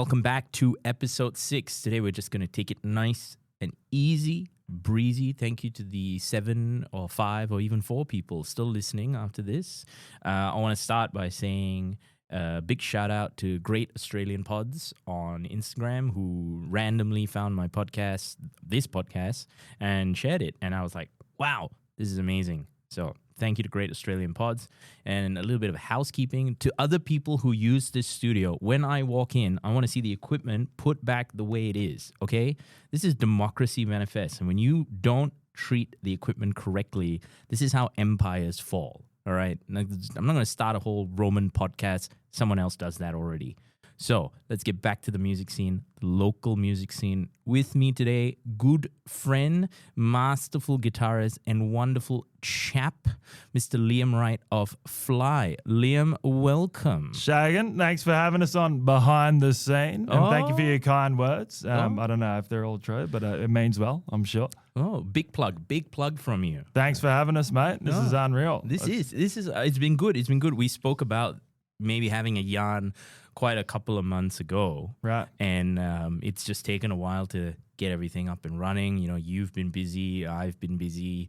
Welcome back to episode 6. Today we're just going to take it nice and easy, breezy. Thank you to the 7 or 5 or even 4 people still listening after this. I want to start by saying a big shout out to Great Australian Pods on Instagram who randomly found my podcast, this podcast, and shared it. And I was like, wow, this is amazing. So thank you to Great Australian Pods. And a little bit of housekeeping to other people who use this studio. When I walk in, I want to see the equipment put back the way it is, okay? This is democracy manifest. And when you don't treat the equipment correctly, this is how empires fall, all right? I'm not going to start a whole Roman podcast. Someone else does that already. So let's get back to the music scene, the local music scene. With me today, good friend, masterful guitarist, and wonderful chap, Mr. Liam Wright of F.L.Y. Liam, welcome. Shagan, thanks for having us on Behind the Scene. And thank you for your kind words. I don't know if they're all true, but it means well, I'm sure. Oh, big plug from you. Thanks for having us, mate. This is unreal. This is it's been good. It's been good. We spoke about maybe having a yarn quite a couple of months ago. Right. And it's just taken a while to get everything up and running. You know, you've been busy. I've been busy.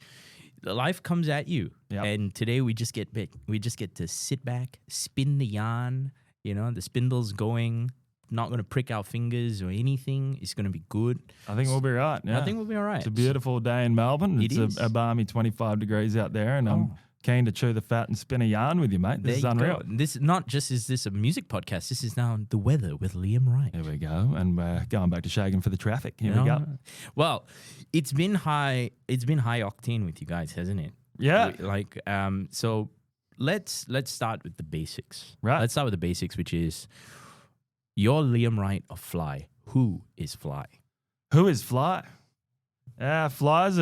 Life comes at you. Yep. And today we just get to sit back, spin the yarn, you know, the spindle's going, not going to prick our fingers or anything. It's going to be good. I think we'll be right. Yeah. I think we'll be all right. It's a beautiful day in Melbourne. It is. A balmy 25 degrees out there, and I'm keen to chew the fat and spin a yarn with you, mate. This is unreal. This not just is this a music podcast. This is now the weather with Liam Wright. There we go. And we're going back to shagging for the traffic. Here we go. Well, it's been high octane with you guys, hasn't it? Yeah. So let's start with the basics. Right. Let's start with the basics, which is you're Liam Wright of F.L.Y. Who is F.L.Y? Who is F.L.Y? F.L.Y's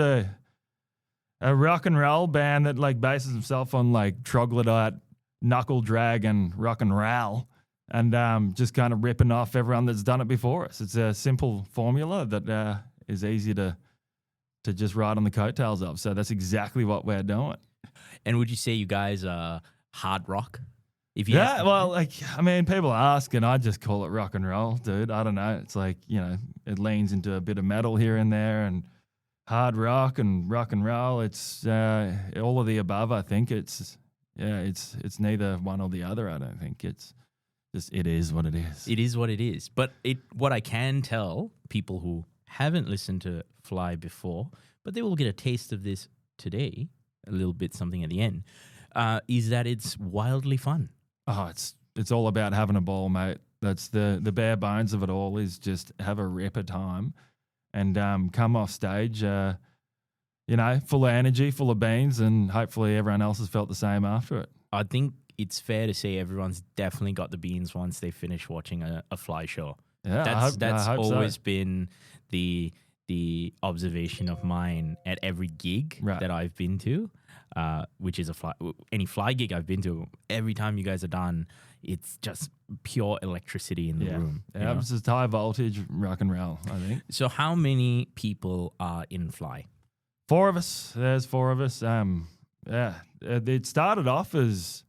a rock and roll band that like bases himself on like troglodyte, knuckle drag, and rock and roll, and just kind of ripping off everyone that's done it before us. It's a simple formula that is easy to just ride on the coattails of. So that's exactly what we're doing. And would you say you guys are hard rock? People ask, and I just call it rock and roll, dude. I don't know. It's like, you know, it leans into a bit of metal here and there, and hard rock and roll. It's all of the above. I think it's neither one or the other. I don't think it's just, it is what it is. It is what it is. But what I can tell people who haven't listened to F.L.Y. before, but they will get a taste of this today, a little bit something at the end, is that it's wildly fun. Oh, it's all about having a ball, mate. That's the bare bones of it all, is just have a ripper time. And come off stage, full of energy, full of beans, and hopefully everyone else has felt the same after it. I think it's fair to say everyone's definitely got the beans once they finish watching a F.L.Y. show. Yeah, that's I hope always so. been the observation of mine at every gig that I've been to, which is any F.L.Y. gig I've been to. Every time you guys are done, it's just pure electricity in the room. Yeah, it's just high voltage rock and roll, I think. So how many people are in F.L.Y.? 4 of us. There's 4 of us. It started off as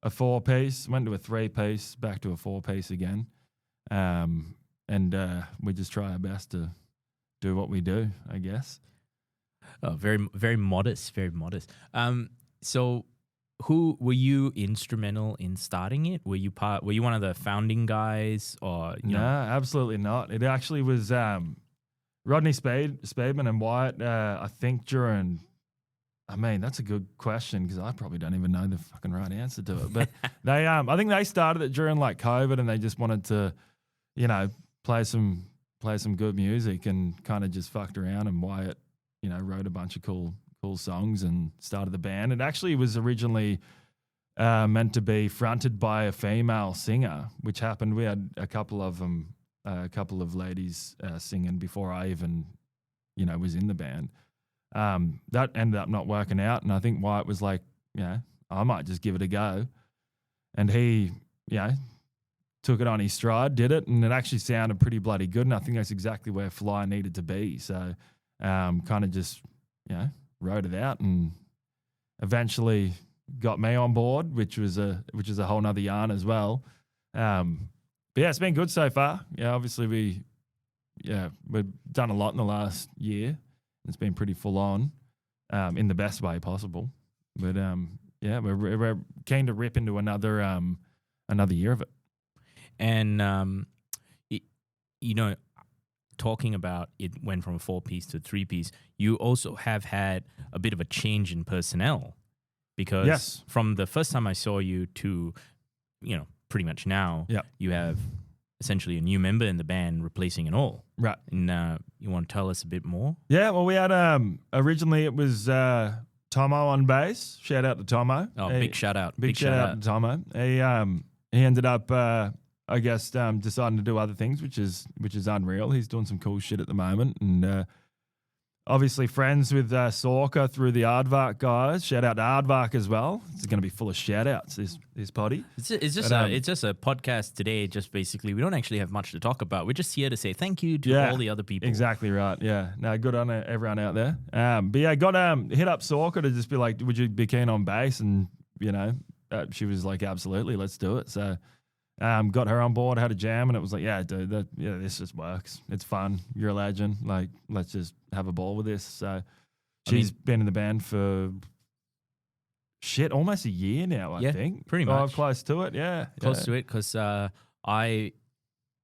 a 4-piece, went to a 3-piece, back to a 4-piece again. And we just try our best to do what we do, I guess. Oh, very, very modest, very modest. So who were you instrumental in starting it? Were you one of the founding guys, or No, absolutely not. It actually was Rodney Speedman and Wyatt. I think during. I mean, that's a good question because I probably don't even know the fucking right answer to it. But they, I think they started it during like COVID, and they just wanted to, play some good music and kind of just fucked around. And Wyatt, wrote a bunch of cool songs and started the band. It actually was originally meant to be fronted by a female singer, which happened. We had a couple of them, a couple of ladies singing before I even, was in the band. That ended up not working out, and I think Wyatt was like, I might just give it a go. And he, took it on his stride, did it, and it actually sounded pretty bloody good, and I think that's exactly where F.L.Y. needed to be. So kind of just, wrote it out, and eventually got me on board, which is a whole nother yarn as well. But yeah, it's been good so far. Yeah, obviously we've done a lot in the last year. It's been pretty full on, in the best way possible. But yeah, we're keen to rip into another year of it. And you know, talking about it went from a 4-piece to a 3-piece. You also have had a bit of a change in personnel, because Yes. from the first time I saw you to, pretty much now, Yep. you have essentially a new member in the band replacing an all. Right. And you want to tell us a bit more? Yeah, well, we had originally it was Tomo on bass. Shout out to Tomo. Oh, big shout out. Big shout out to Tomo. He ended up, I guess, deciding to do other things, which is unreal. He's doing some cool shit at the moment, and obviously friends with Sorka through the Aardvark guys. Shout out to Aardvark as well. It's going to be full of shout outs, this potty. It's just a podcast today. Just basically, we don't actually have much to talk about. We're just here to say thank you to all the other people. Exactly right. Yeah. No, good on everyone out there. But yeah, got hit up Sorka to just be like, would you be keen on bass? And she was like, absolutely, let's do it. So got her on board, had a jam, and it was like, yeah, dude, this just works. It's fun. You're a legend. Like, let's just have a ball with this. So she's been in the band for almost a year now, I think. Pretty much. Close to it, yeah. Close to it, because I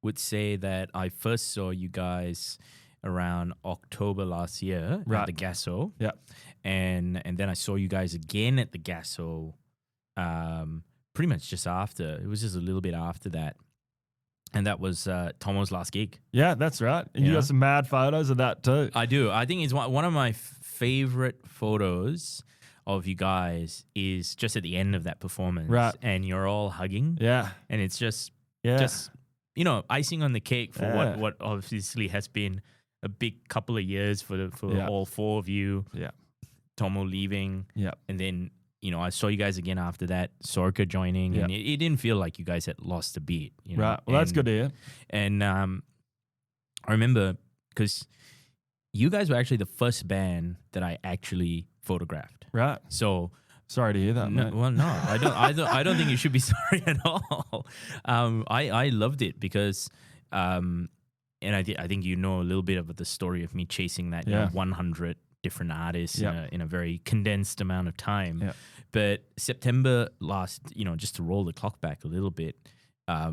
would say that I first saw you guys around October last year at the Gasso. Yeah. And then I saw you guys again at the Gasso pretty much just after. It was just a little bit after that. And that was Tomo's last gig. Yeah, that's right. And you got some mad photos of that too. I do. I think it's one of my favorite photos of you guys is just at the end of that performance. Right. And you're all hugging. Yeah. And it's just icing on the cake for what obviously has been a big couple of years for all four of you. Yeah. Tomo leaving. Yeah. And then I saw you guys again after that, Sorka joining, and it didn't feel like you guys had lost a beat. Right. Well, that's good to hear. And I remember, because you guys were actually the first band that I actually photographed. Right. So sorry to hear that, mate. Well, no, I don't think you should be sorry at all. I loved it because, and I think a little bit of the story of me chasing that 100 different artists in a very condensed amount of time. Yeah. But September last, just to roll the clock back a little bit, my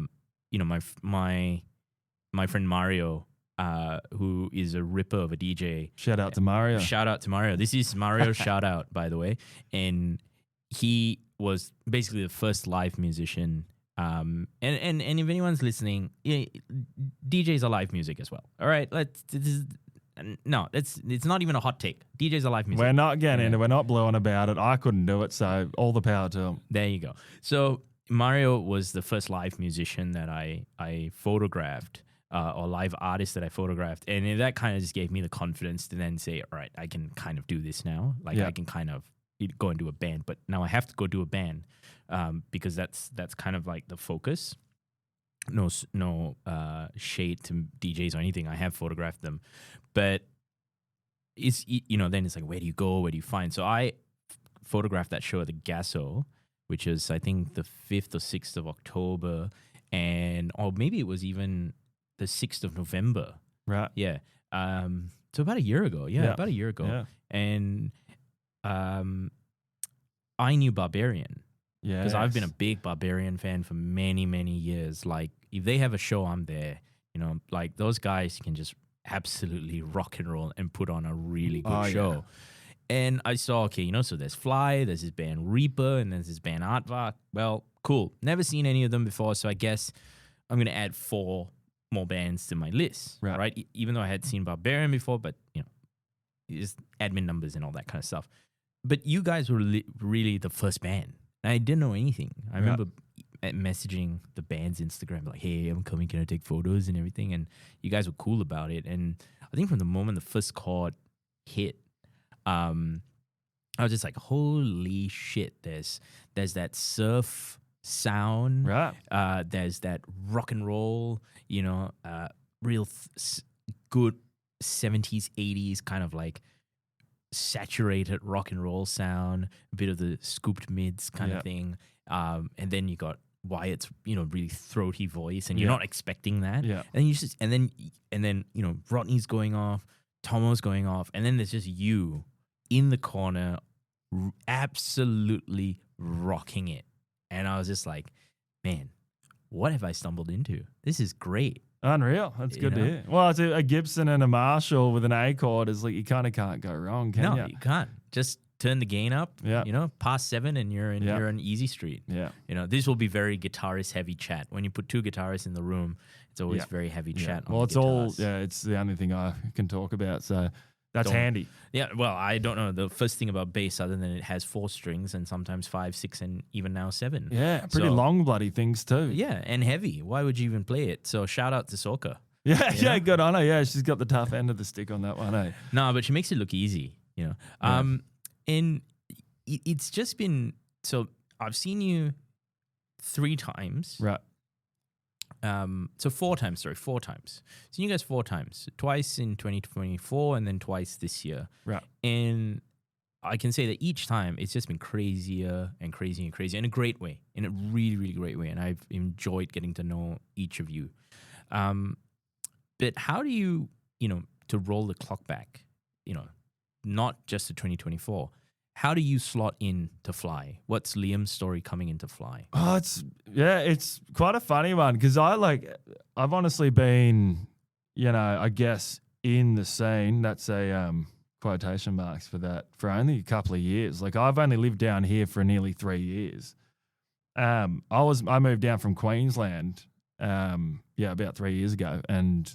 friend Mario, who is a ripper of a DJ. Shout out to Mario. Shout out to Mario. This is Mario's shout out, by the way. And he was basically the first live musician. And if anyone's listening, DJs are live music as well. All right, it's not even a hot take. DJs are live music. We're not getting into it. We're not blowing about it. I couldn't do it, so all the power to him. There you go. So Mario was the first live musician that I photographed, or live artist that I photographed. And that kind of just gave me the confidence to then say, all right, I can kind of do this now. I can kind of go and do a band. But now I have to go do a band because that's kind of like the focus. No shade to DJs or anything. I have photographed them. But it's then it's like, where do you go? Where do you find? So I photographed that show at the Gasso, which is I think the 5th or 6th of October, or maybe it was even the 6th of November. Right. Yeah. So about a year ago. Yeah, about a year ago. Yeah. And I knew Barbarian. Yeah. Because I've been a big Barbarian fan for many, many years. Like, if they have a show, I'm there. Like, those guys can just absolutely rock and roll and put on a really good show. Yeah. And I saw, so there's F.L.Y, there's this band Reaper, and there's this band Aardvark. Well, cool. Never seen any of them before, so I guess I'm going to add 4 more bands to my list, right? Even though I had seen Barbarian before, but, just admin numbers and all that kind of stuff. But you guys were really the first band. I didn't know anything. I remember messaging the band's Instagram, like, hey, I'm coming, can I take photos and everything? And you guys were cool about it. And I think from the moment the first chord hit, I was just like, holy shit, there's that surf sound. Right. There's that rock and roll, real good 70s, 80s kind of like saturated rock and roll sound, a bit of the scooped mids kind of thing. And then you got Wyatt's, really throaty voice, and you're Yeah. not expecting that. Yeah. And you just, and then, Rodney's going off, Tomo's going off, and then there's just you in the corner, absolutely rocking it. And I was just like, man, what have I stumbled into? This is great. Unreal. That's good to hear. Well, it's a Gibson and a Marshall with an A chord is like, you kind of can't go wrong, can you? No, you can't. Just turn the gain up, Yeah. past 7 and you're in easy street. Yeah. This will be very guitarist heavy chat. When you put 2 guitarists in the room, it's always very heavy chat. Well, on it's guitars. it's the only thing I can talk about. So that's handy. Yeah, well, I don't know the first thing about bass other than it has 4 strings and sometimes 5, 6, and even now 7. Yeah, pretty long bloody things too. Yeah, and heavy. Why would you even play it? So shout out to Soka. Yeah, good on her. Yeah, she's got the tough end of the stick on that one, eh? No, but she makes it look easy, And it's just been, so I've seen you 3 times. Right. So 4 times. Seen you guys 4 times. Twice in 2024 and then twice this year. Right. And I can say that each time it's just been crazier and crazier and crazier in a great way, in a really, really great way. And I've enjoyed getting to know each of you. But how do you, to roll the clock back, not just to 2024, how do you slot in to F.L.Y? What's Liam's story coming into F.L.Y? Oh, it's quite a funny one because I've honestly been, I guess in the scene. That's a quotation marks for that for only a couple of years. Like I've only lived down here for nearly 3 years. I moved down from Queensland, about 3 years ago, and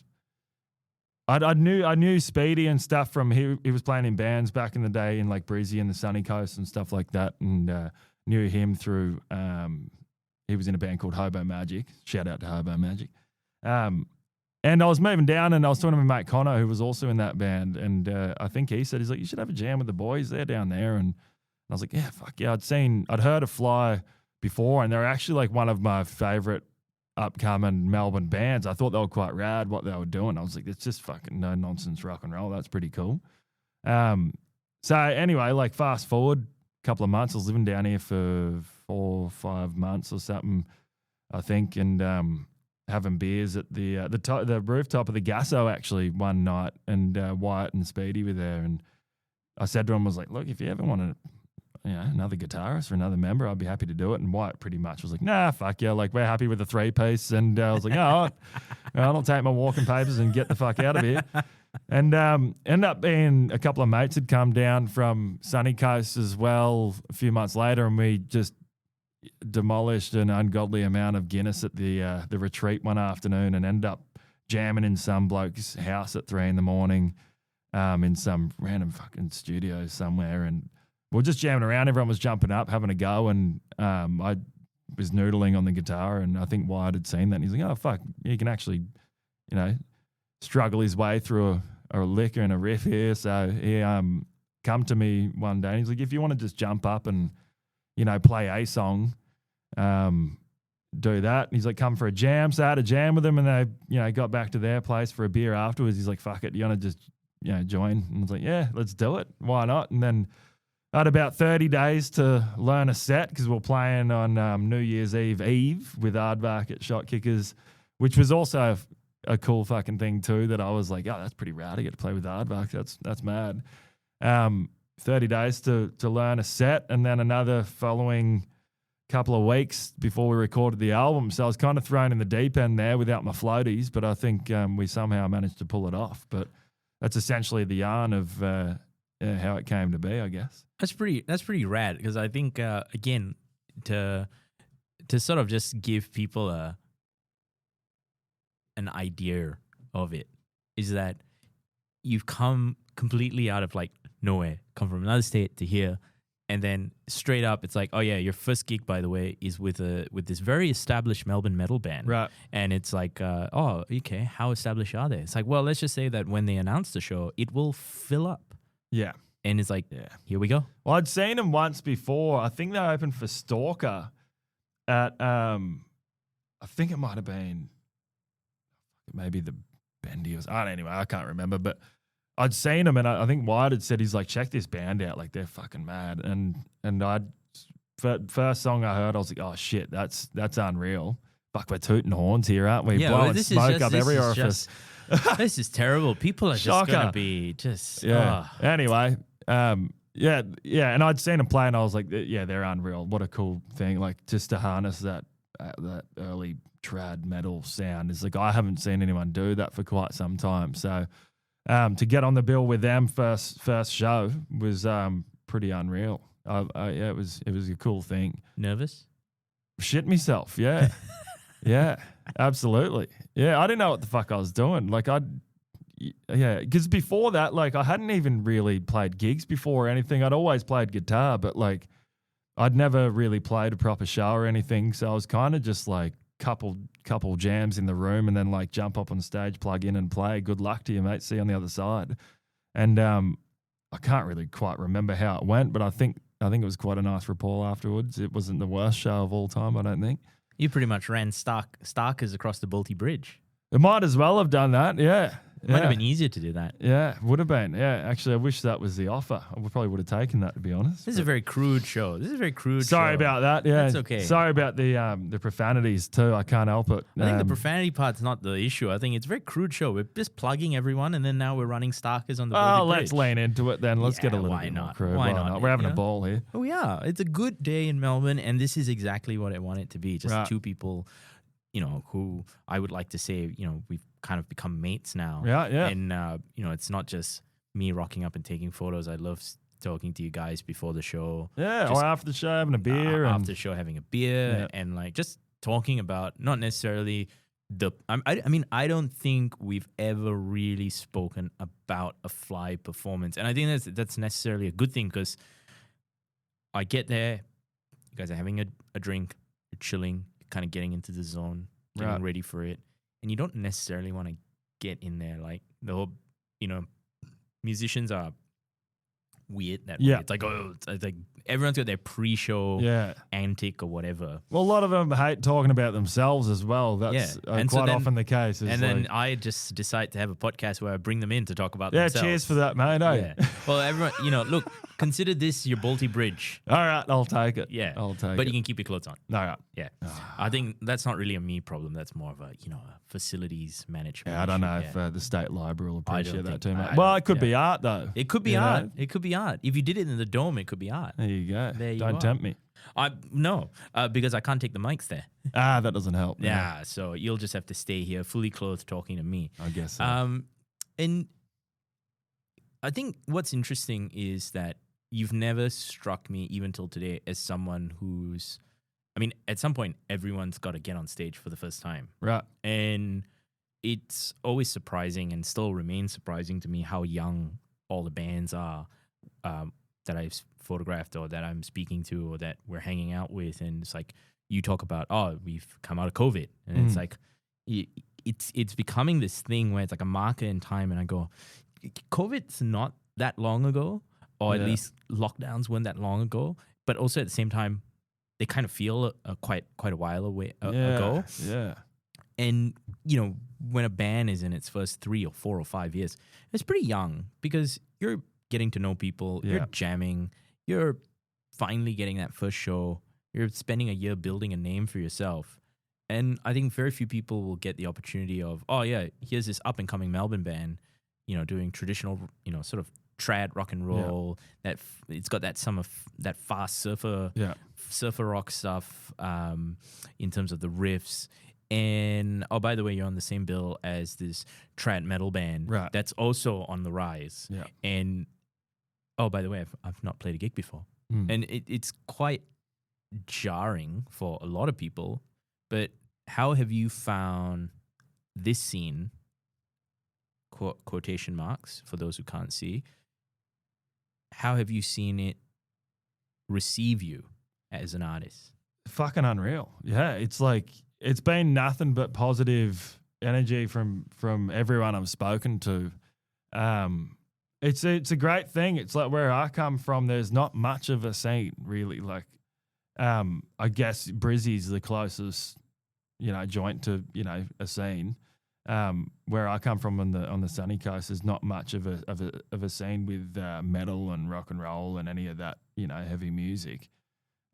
I knew Speedy and stuff from he was playing in bands back in the day in like Brizzy and the Sunny Coast and stuff like that, and knew him through he was in a band called Hobo Magic. Shout out to Hobo Magic. And I was moving down and I was talking to my mate Connor, who was also in that band, and I think he said, he's like, you should have a jam with the boys. They're down there, and I was like, yeah, fuck yeah. I'd heard of F.L.Y before, and they're actually like one of my favorite upcoming Melbourne bands. I thought they were quite rad what they were doing. I was like, it's just fucking no nonsense rock and roll. That's pretty cool. So anyway, like fast forward a couple of months, I was living down here for 4 or 5 months or something, I think, and having beers at the rooftop of the Gasso actually one night, and Wyatt and Speedy were there, and I said to him, I was like, look, if you ever want to, another guitarist or another member, I'd be happy to do it. And Wyatt pretty much was like, nah, fuck yeah, like we're happy with the 3-piece. And I was like, oh, I'll take my walking papers and get the fuck out of here. And ended up being a couple of mates had come down from Sunny Coast as well a few months later, and we just demolished an ungodly amount of Guinness at the retreat one afternoon, and ended up jamming in some bloke's house at 3 a.m. In some random fucking studio somewhere, and we were just jamming around. Everyone was jumping up, having a go, and I was noodling on the guitar, and I think Wyatt had seen that, and he's like, oh, fuck, he can actually, struggle his way through a lick and a riff here. So he come to me one day, and he's like, if you want to just jump up and, play a song, do that. And he's like, come for a jam. So I had a jam with him, and they, got back to their place for a beer afterwards. He's like, fuck it, you want to just, join? And I was like, yeah, let's do it. Why not? And then I had about 30 days to learn a set because we're playing on New Year's Eve with Aardvark at Shot Kickers, which was also a cool fucking thing too, that I was like, oh, that's pretty rad. I get to play with Aardvark. That's mad. 30 days to learn a set, and then another following couple of weeks before we recorded the album. So I was kind of thrown in the deep end there without my floaties, but I think we somehow managed to pull it off. But that's essentially the yarn of how it came to be, I guess. That's pretty rad, because I think again, to sort of just give people an idea of it, is that you've come completely out of like nowhere, come from another state to here, and then straight up it's like, oh yeah, your first gig, by the way, is with this very established Melbourne metal band, right? And it's like, oh, okay, how established are they? It's like, well, let's just say that when they announce the show, it will fill up. Yeah. And it's like, yeah, here we go. Well, I'd seen them once before. I think they opened for Stalker at, I think it might have been maybe the Bendy or something. Anyway, I can't remember. But I'd seen them, and I think Wyatt had said, he's like, check this band out. Like, they're fucking mad. And I'd first song I heard, I was like, oh shit, that's unreal. Fuck, we're tooting horns here, aren't we? Yeah, well, blowing this is smoke just- up this every is orifice. This is terrible. People are just Shocker. going to be just. Yeah. Oh. Anyway, yeah, and I'd seen them play, and I was like, yeah, they're unreal. What a cool thing! Like just to harness that early trad metal sound is like I haven't seen anyone do that for quite some time. So to get on the bill with them first show was pretty unreal. Yeah, it was a cool thing. Nervous? Shit myself, yeah. Yeah, absolutely. Yeah, I didn't know what the fuck I was doing. Like because before that, like I hadn't even really played gigs before or anything. I'd always played guitar, but like I'd never really played a proper show or anything. So I was kind of just like couple jams in the room and then like jump up on stage, plug in and play. Good luck to you, mate. See you on the other side. And I can't really quite remember how it went, but I think it was quite a nice rapport afterwards. It wasn't the worst show of all time, I don't think. You pretty much ran Starkers across the Balti Bridge. It might as well have done that, yeah. It might have been easier to do that. Yeah, would have been. Yeah, actually, I wish that was the offer. I probably would have taken that, to be honest. This is a very crude show. Sorry about that. Yeah, That's okay. Sorry about the profanities too. I can't help it. I think the profanity part's not the issue. I think it's a very crude show. We're just plugging everyone, and then now we're running Starkers on the Balti Bridge. Let's lean into it then. Let's get a little bit more crude. Why not? We're having You a know? ball here. Oh, yeah. It's a good day in Melbourne, and this is exactly what I want it to be. Just Right. two people, who I would like to say, we've kind of become mates now. Yeah, yeah. And, it's not just me rocking up and taking photos. I love talking to you guys before the show. Yeah, Just, or after the show, having a beer. and after the show, having a beer Yeah. and like just talking about not necessarily I don't think we've ever really spoken about a F.L.Y performance. And I think that's necessarily a good thing because I get there, you guys are having a drink, you're chilling, you're kind of getting into the zone, getting Right. ready for it. And you don't necessarily want to get in there like the whole, musicians are weird that way. Yeah. It's like everyone's got their pre-show Yeah. antic or whatever. Well, a lot of them hate talking about themselves as well. That's And so quite then- often the case. It's And then like, I just decide to have a podcast where I bring them in to talk about yeah, themselves. cheers for that, mate. Eh? Yeah. Well, everyone, look, consider this your Balti Bridge. All right, I'll take it. Yeah. I'll take But it. you can keep your clothes on. All right. Yeah. I think that's not really a me problem. That's more of a, a facilities management. Yeah, I don't know issue. if the state library will I don't appreciate that think- too much. I Well, don't- it could yeah. be art though. It could be You know? art. It could be art. If you did it in the dome, it could be art. There you go. There you Don't are. tempt me. No, because I can't take the mics there. That doesn't help. Yeah, so you'll just have to stay here fully clothed talking to me. I guess so. And I think what's interesting is that you've never struck me, even till today, as someone who's, at some point, everyone's got to get on stage for the first time. Right. And it's always surprising and still remains surprising to me how young all the bands are that I've photographed or that I'm speaking to or that we're hanging out with. And it's like, you talk about, we've come out of COVID. And it's like, it's becoming this thing where it's like a marker in time. And I go, COVID's not that long ago, or at least lockdowns weren't that long ago. But also at the same time, they kind of feel quite a while ago. Yeah. And, when a band is in its first 3 or 4 or 5 years, it's pretty young because you're getting to know people, you're jamming, you're finally getting that first show, you're spending a year building a name for yourself. And I think very few people will get the opportunity of, here's this up and coming Melbourne band, doing traditional, sort of trad rock and roll. That it's got that that fast surfer rock stuff in terms of the riffs. And by the way, you're on the same bill as this trad metal band that's also on the rise. Yeah. And by the way, I've not played a gig before, and it's quite jarring for a lot of people. But how have you found this scene? Quotation marks for those who can't see. How have you seen it receive you as an artist? Fucking unreal. Yeah. It's like, it's been nothing but positive energy from everyone I've spoken to. It's a great thing. It's like where I come from, there's not much of a scene really. Like, I guess Brizzy's the closest, joint to, a scene. Where I come from on the sunny coast, there's not much of a scene with metal and rock and roll and any of that, heavy music.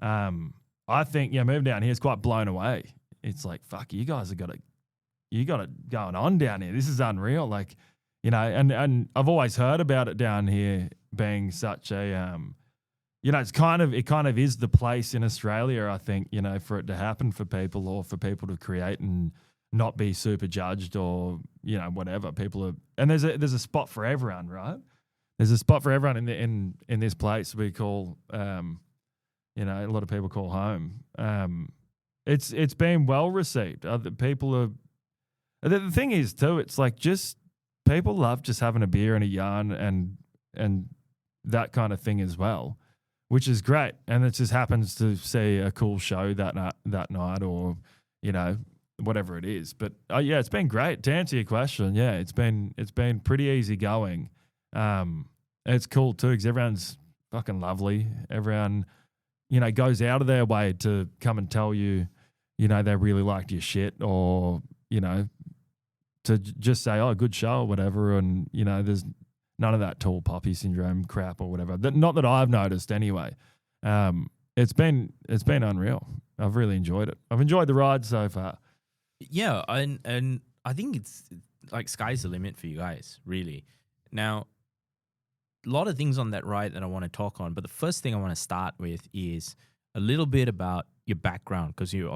I think moving down here is quite blown away. It's like, fuck, you guys have got it going on down here. This is unreal. Like, and I've always heard about it down here being such a it kind of is the place in Australia, I think, for it to happen for people, or for people to create and not be super judged, or whatever. People are, and there's a spot for everyone, right? There's a spot for everyone in this place we call a lot of people call home. It's been well received. People are. The thing is too, it's like just people love just having a beer and a yarn and that kind of thing as well, which is great. And it just happens to see a cool show that night, or whatever it is. But it's been great. To answer your question, it's been pretty easy going. It's cool too because everyone's fucking lovely. Everyone goes out of their way to come and tell you, they really liked your shit, or to just say, oh, good show or whatever. And, there's none of that tall poppy syndrome crap or whatever. Not that I've noticed anyway. It's been unreal. I've really enjoyed it. I've enjoyed the ride so far. Yeah, and I think it's like sky's the limit for you guys, really. Now, a lot of things on that ride that I want to talk on, but the first thing I want to start with is a little bit about your background, because you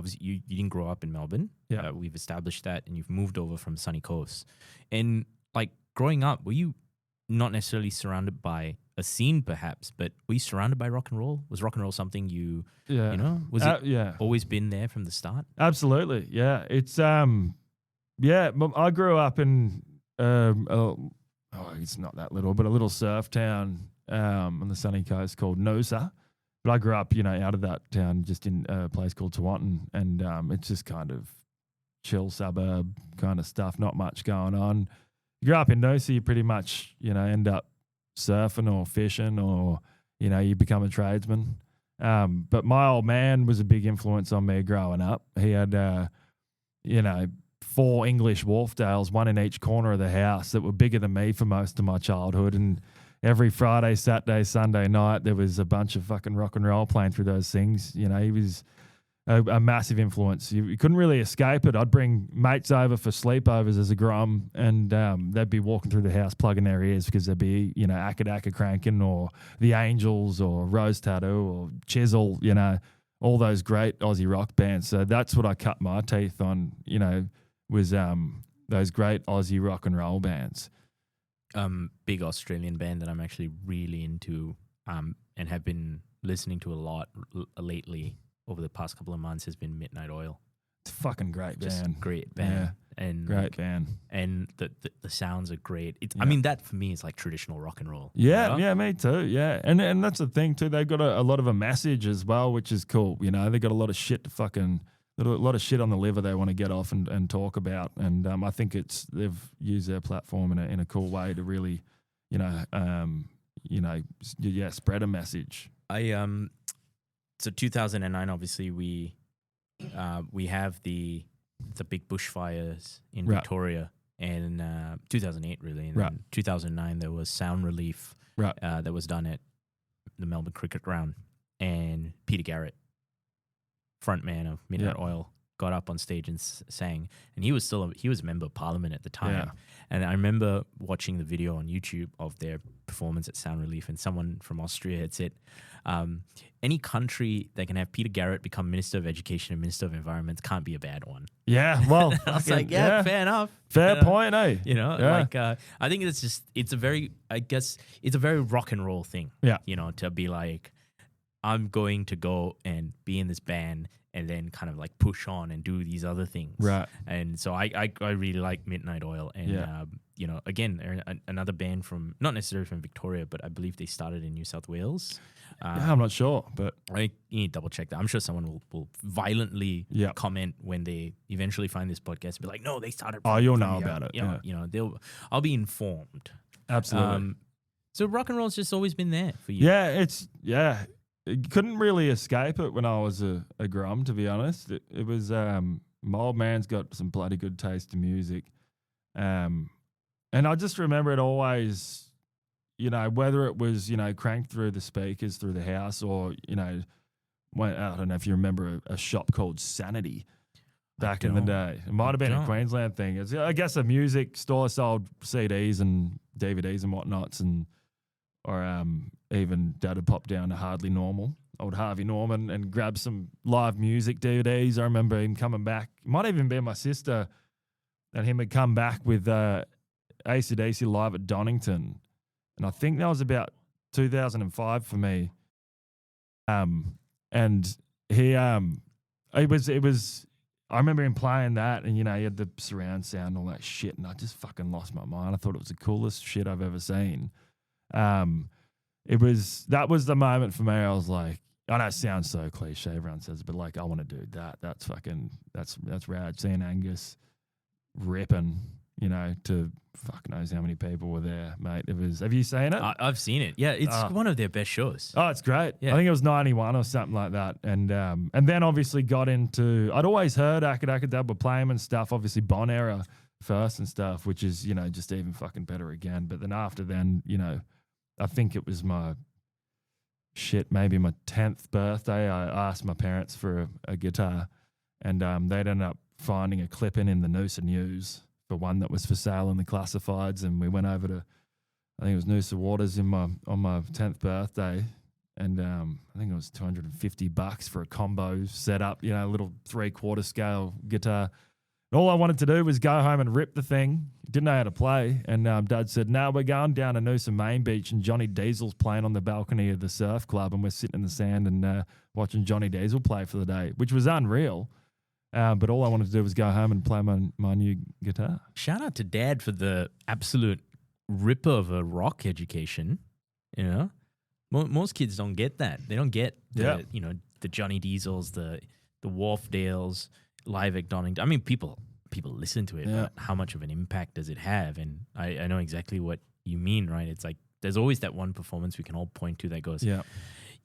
didn't grow up in Melbourne. Yeah, we've established that, and you've moved over from sunny coast. And like growing up, were you not necessarily surrounded by a scene, perhaps, but were you surrounded by rock and roll? Was rock and roll something was it always been there from the start? Absolutely, yeah. It's I grew up in it's not that little, but a little surf town on the sunny coast called Noosa. But I grew up, out of that town, just in a place called Tewantin, and it's just kind of chill suburb kind of stuff, not much going on. You grow up in Noosa, you pretty much, end up surfing or fishing, or, you become a tradesman. But my old man was a big influence on me growing up. He had, 4 English Wharfdales, one in each corner of the house, that were bigger than me for most of my childhood. And every Friday, Saturday, Sunday night, there was a bunch of fucking rock and roll playing through those things. He was a massive influence. You couldn't really escape it. I'd bring mates over for sleepovers as a grom, and they'd be walking through the house plugging their ears because there'd be, Acca cranking, or The Angels, or Rose Tattoo, or Chisel, all those great Aussie rock bands. So that's what I cut my teeth on, was those great Aussie rock and roll bands. Big Australian band that I'm actually really into and have been listening to a lot lately over the past couple of months has been Midnight Oil. It's a fucking great Just band. Great band. Yeah, and great band. And the sounds are great. I mean, that for me is like traditional rock and roll. Yeah, yeah, me too. Yeah. And that's the thing too. They've got a lot of a message as well, which is cool. They've got a lot of shit to fucking a lot of shit on the liver they want to get off and talk about. And I think they've used their platform in a cool way to really, spread a message. So 2009, obviously we have the big bushfires in Victoria, and 2008 really, and then 2009 there was sound relief that was done at the Melbourne Cricket Ground, and Peter Garrett, frontman of Midnight Oil, got up on stage and sang, and he was a member of Parliament at the time. And I remember watching the video on YouTube of their performance at Sound Relief, and someone from Austria had said, any country that can have Peter Garrett become Minister of Education and Minister of Environment can't be a bad one. Yeah, well, I was like, fair enough. Fair point, eh? I think it's a very rock and roll thing. Yeah. To be like, I'm going to go and be in this band and then kind of like push on and do these other things. Right. And so I really like Midnight Oil. And, again, they're another band from, not necessarily from Victoria, but I believe they started in New South Wales. I'm not sure, but you need to double check that. I'm sure someone will violently comment when they eventually find this podcast and be like, no, they started. You'll know about it. I'll be informed. Absolutely. So rock and roll's just always been there for you. It couldn't really escape it when I was a grum, to be honest. It was my old man's got some bloody good taste in music, and I just remember it always, whether it was cranked through the speakers through the house, or I don't know if you remember a shop called Sanity back in the day. It might have been a Queensland thing. It's, I guess, a music store sold CDs and DVDs and whatnots, or even Dad would pop down to Hardly Normal, old Harvey Norman, and grab some live music DVDs. I remember him coming back. It might even be my sister and him had come back with AC/DC live at Donington, and I think that was about 2005 for me. And he it was. I remember him playing that, and he had the surround sound and all that shit, and I just fucking lost my mind. I thought it was the coolest shit I've ever seen. That was the moment for me. I was like, I know it sounds so cliche, everyone says, but like, I want to do that. That's rad. Seeing Angus ripping, to fuck knows how many people were there, mate. It was. Have you seen it? I've seen it. Yeah, it's one of their best shows. Oh, it's great. Yeah. I think it was 91 or something like that. And then obviously got into. I'd always heard Dad would play him and stuff. Obviously Bon era first and stuff, which is just even fucking better again. But then after then, I think it was maybe my 10th birthday. I asked my parents for a guitar, and they'd ended up finding a clip-in the Noosa News for one that was for sale in the classifieds, and we went over to, I think it was Noosa Waters on my 10th birthday, and I think it was $250 for a combo setup, a little 3/4 scale guitar. And all I wanted to do was go home and rip the thing. Didn't know how to play, and Dad said, "No, we're going down to Noosa Main Beach, and Johnny Diesel's playing on the balcony of the surf club, and we're sitting in the sand and watching Johnny Diesel play for the day," which was unreal. But all I wanted to do was go home and play my new guitar. Shout out to Dad for the absolute ripper of a rock education. Most kids don't get that. They don't get the Johnny Diesels, the Wharfdales, live at Donington. I mean, people listen to it, but how much of an impact does it have? And I know exactly what you mean, right? It's like there's always that one performance we can all point to that goes,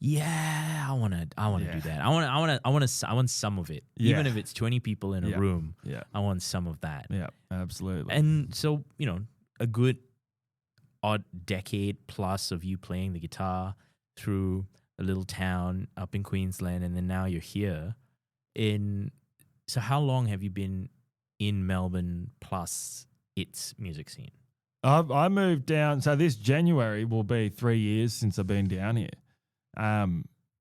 yeah, I want to do that. I want some of it. Yeah. Even if it's 20 people in a room, I want some of that. Yeah, absolutely. And so, a good odd decade plus of you playing the guitar through a little town up in Queensland, and then now you're here. So how long have you been in Melbourne plus its music scene? I moved down, so this January will be 3 years since I've been down here.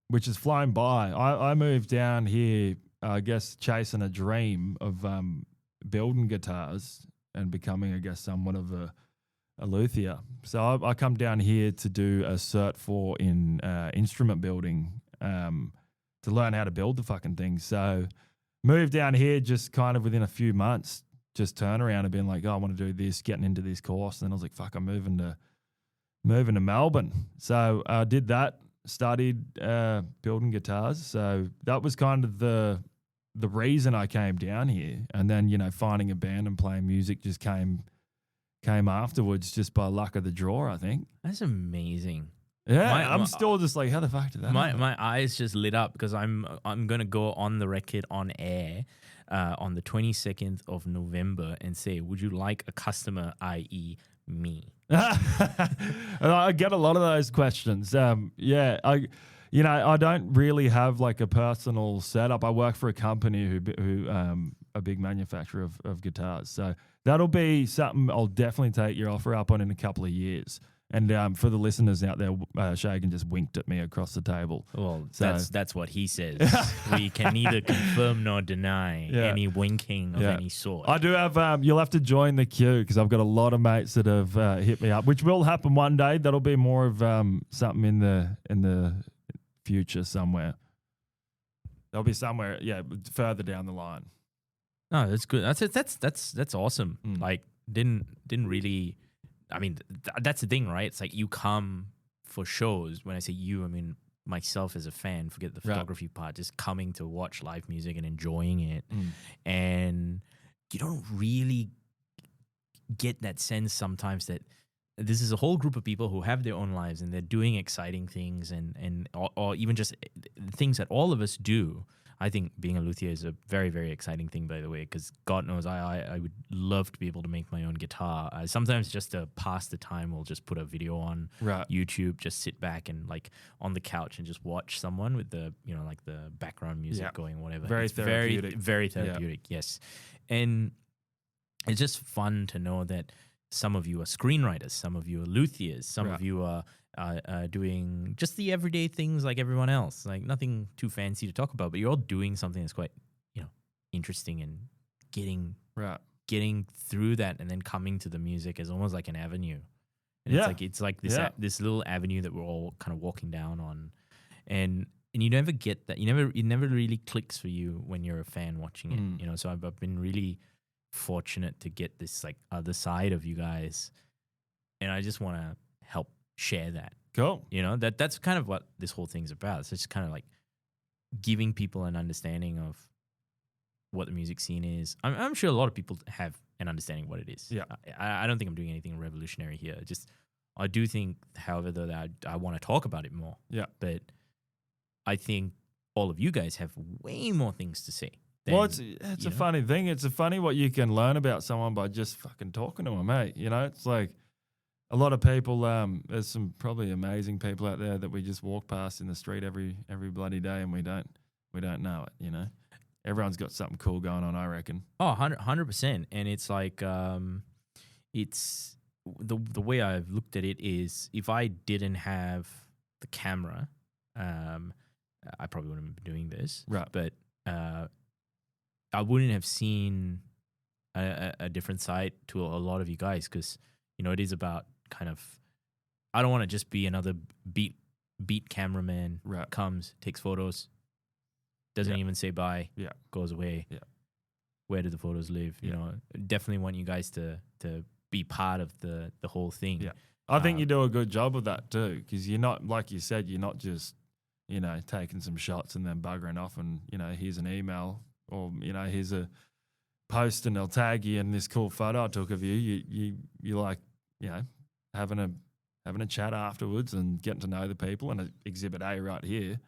Which has flown by. I moved down here, I guess, chasing a dream of building guitars and becoming, I guess, somewhat of a luthier. So I come down here to do a Cert 4 in instrument building to learn how to build the fucking thing. So moved down here just kind of within a few months, just turn around and being like, I want to do this, getting into this course. And then I was like, fuck, I'm moving to Melbourne. So I did that. Studied building guitars, so that was kind of the reason I came down here. And then finding a band and playing music just came afterwards, just by luck of the draw, I think. That's amazing. Yeah, I'm still just like, how the fuck did that happen? My eyes just lit up because I'm gonna go on the record on air on the 22nd of November and say, would you like a customer, i.e. me? I get a lot of those questions. I don't really have like a personal setup. I work for a company who a big manufacturer of guitars. So that'll be something I'll definitely take your offer up on in a couple of years. And for the listeners out there, Shagan just winked at me across the table. Well, so, that's what he says. We can neither confirm nor deny any winking of any sort. I do have, you'll have to join the queue because I've got a lot of mates that have hit me up, which will happen one day. That'll be more of something in the future somewhere. There'll be somewhere, further down the line. No, that's good. That's awesome. Like, didn't really... I mean, that's the thing, right? It's like you come for shows. When I say you, I mean myself as a fan, forget the photography part, just coming to watch live music and enjoying it. And you don't really get that sense sometimes that this is a whole group of people who have their own lives and they're doing exciting things or even just things that all of us do. I think being a luthier is a very, very exciting thing, by the way, because God knows I would love to be able to make my own guitar. Sometimes just to pass the time, we'll just put a video on Right. YouTube, just sit back and like on the couch and just watch someone with the, you know, like the background music Yeah. going, whatever. Very It's therapeutic. very therapeutic, yes. And it's just fun to know that some of you are screenwriters, some of you are luthiers, some of you are doing just the everyday things like everyone else, like nothing too fancy to talk about, but you're all doing something that's quite, you know, interesting and getting through that and then coming to the music is almost like an avenue. And it's like this this little avenue that we're all kind of walking down on, and you never get that. It never really clicks for you when you're a fan watching it. You know, so I've been really fortunate to get this like other side of you guys, and I just want to help share that. Cool. You know, that's kind of what this whole thing's about. It's just kind of like giving people an understanding of what the music scene is. I'm sure a lot of people have an understanding of what it is. Yeah. I don't think I'm doing anything revolutionary here. Just I do think, however, that I want to talk about it more. Yeah. But I think all of you guys have way more things to say. Well, it's a funny thing. It's a funny what you can learn about someone by just fucking talking to them, mate. You know, it's like a lot of people. There's some probably amazing people out there that we just walk past in the street every bloody day, and we don't know it. You know, everyone's got something cool going on, I reckon. Oh, 100%. And it's like, it's the way I've looked at it is if I didn't have the camera, I probably wouldn't have been doing this. Right. But I wouldn't have seen a different side to a lot of you guys because, you know, it is about kind of, I don't want to just be another beat cameraman, comes, takes photos, doesn't even say bye, goes away. Yeah. Where do the photos live? You know, definitely want you guys to be part of the whole thing. Yeah. I think you do a good job of that too, because you're not, like you said, you're not just, you know, taking some shots and then buggering off and, you know, here's an email or, you know, here's a post and they'll tag you in this cool photo I took of you. You like, you know, having a chat afterwards and getting to know the people, and Exhibit A right here.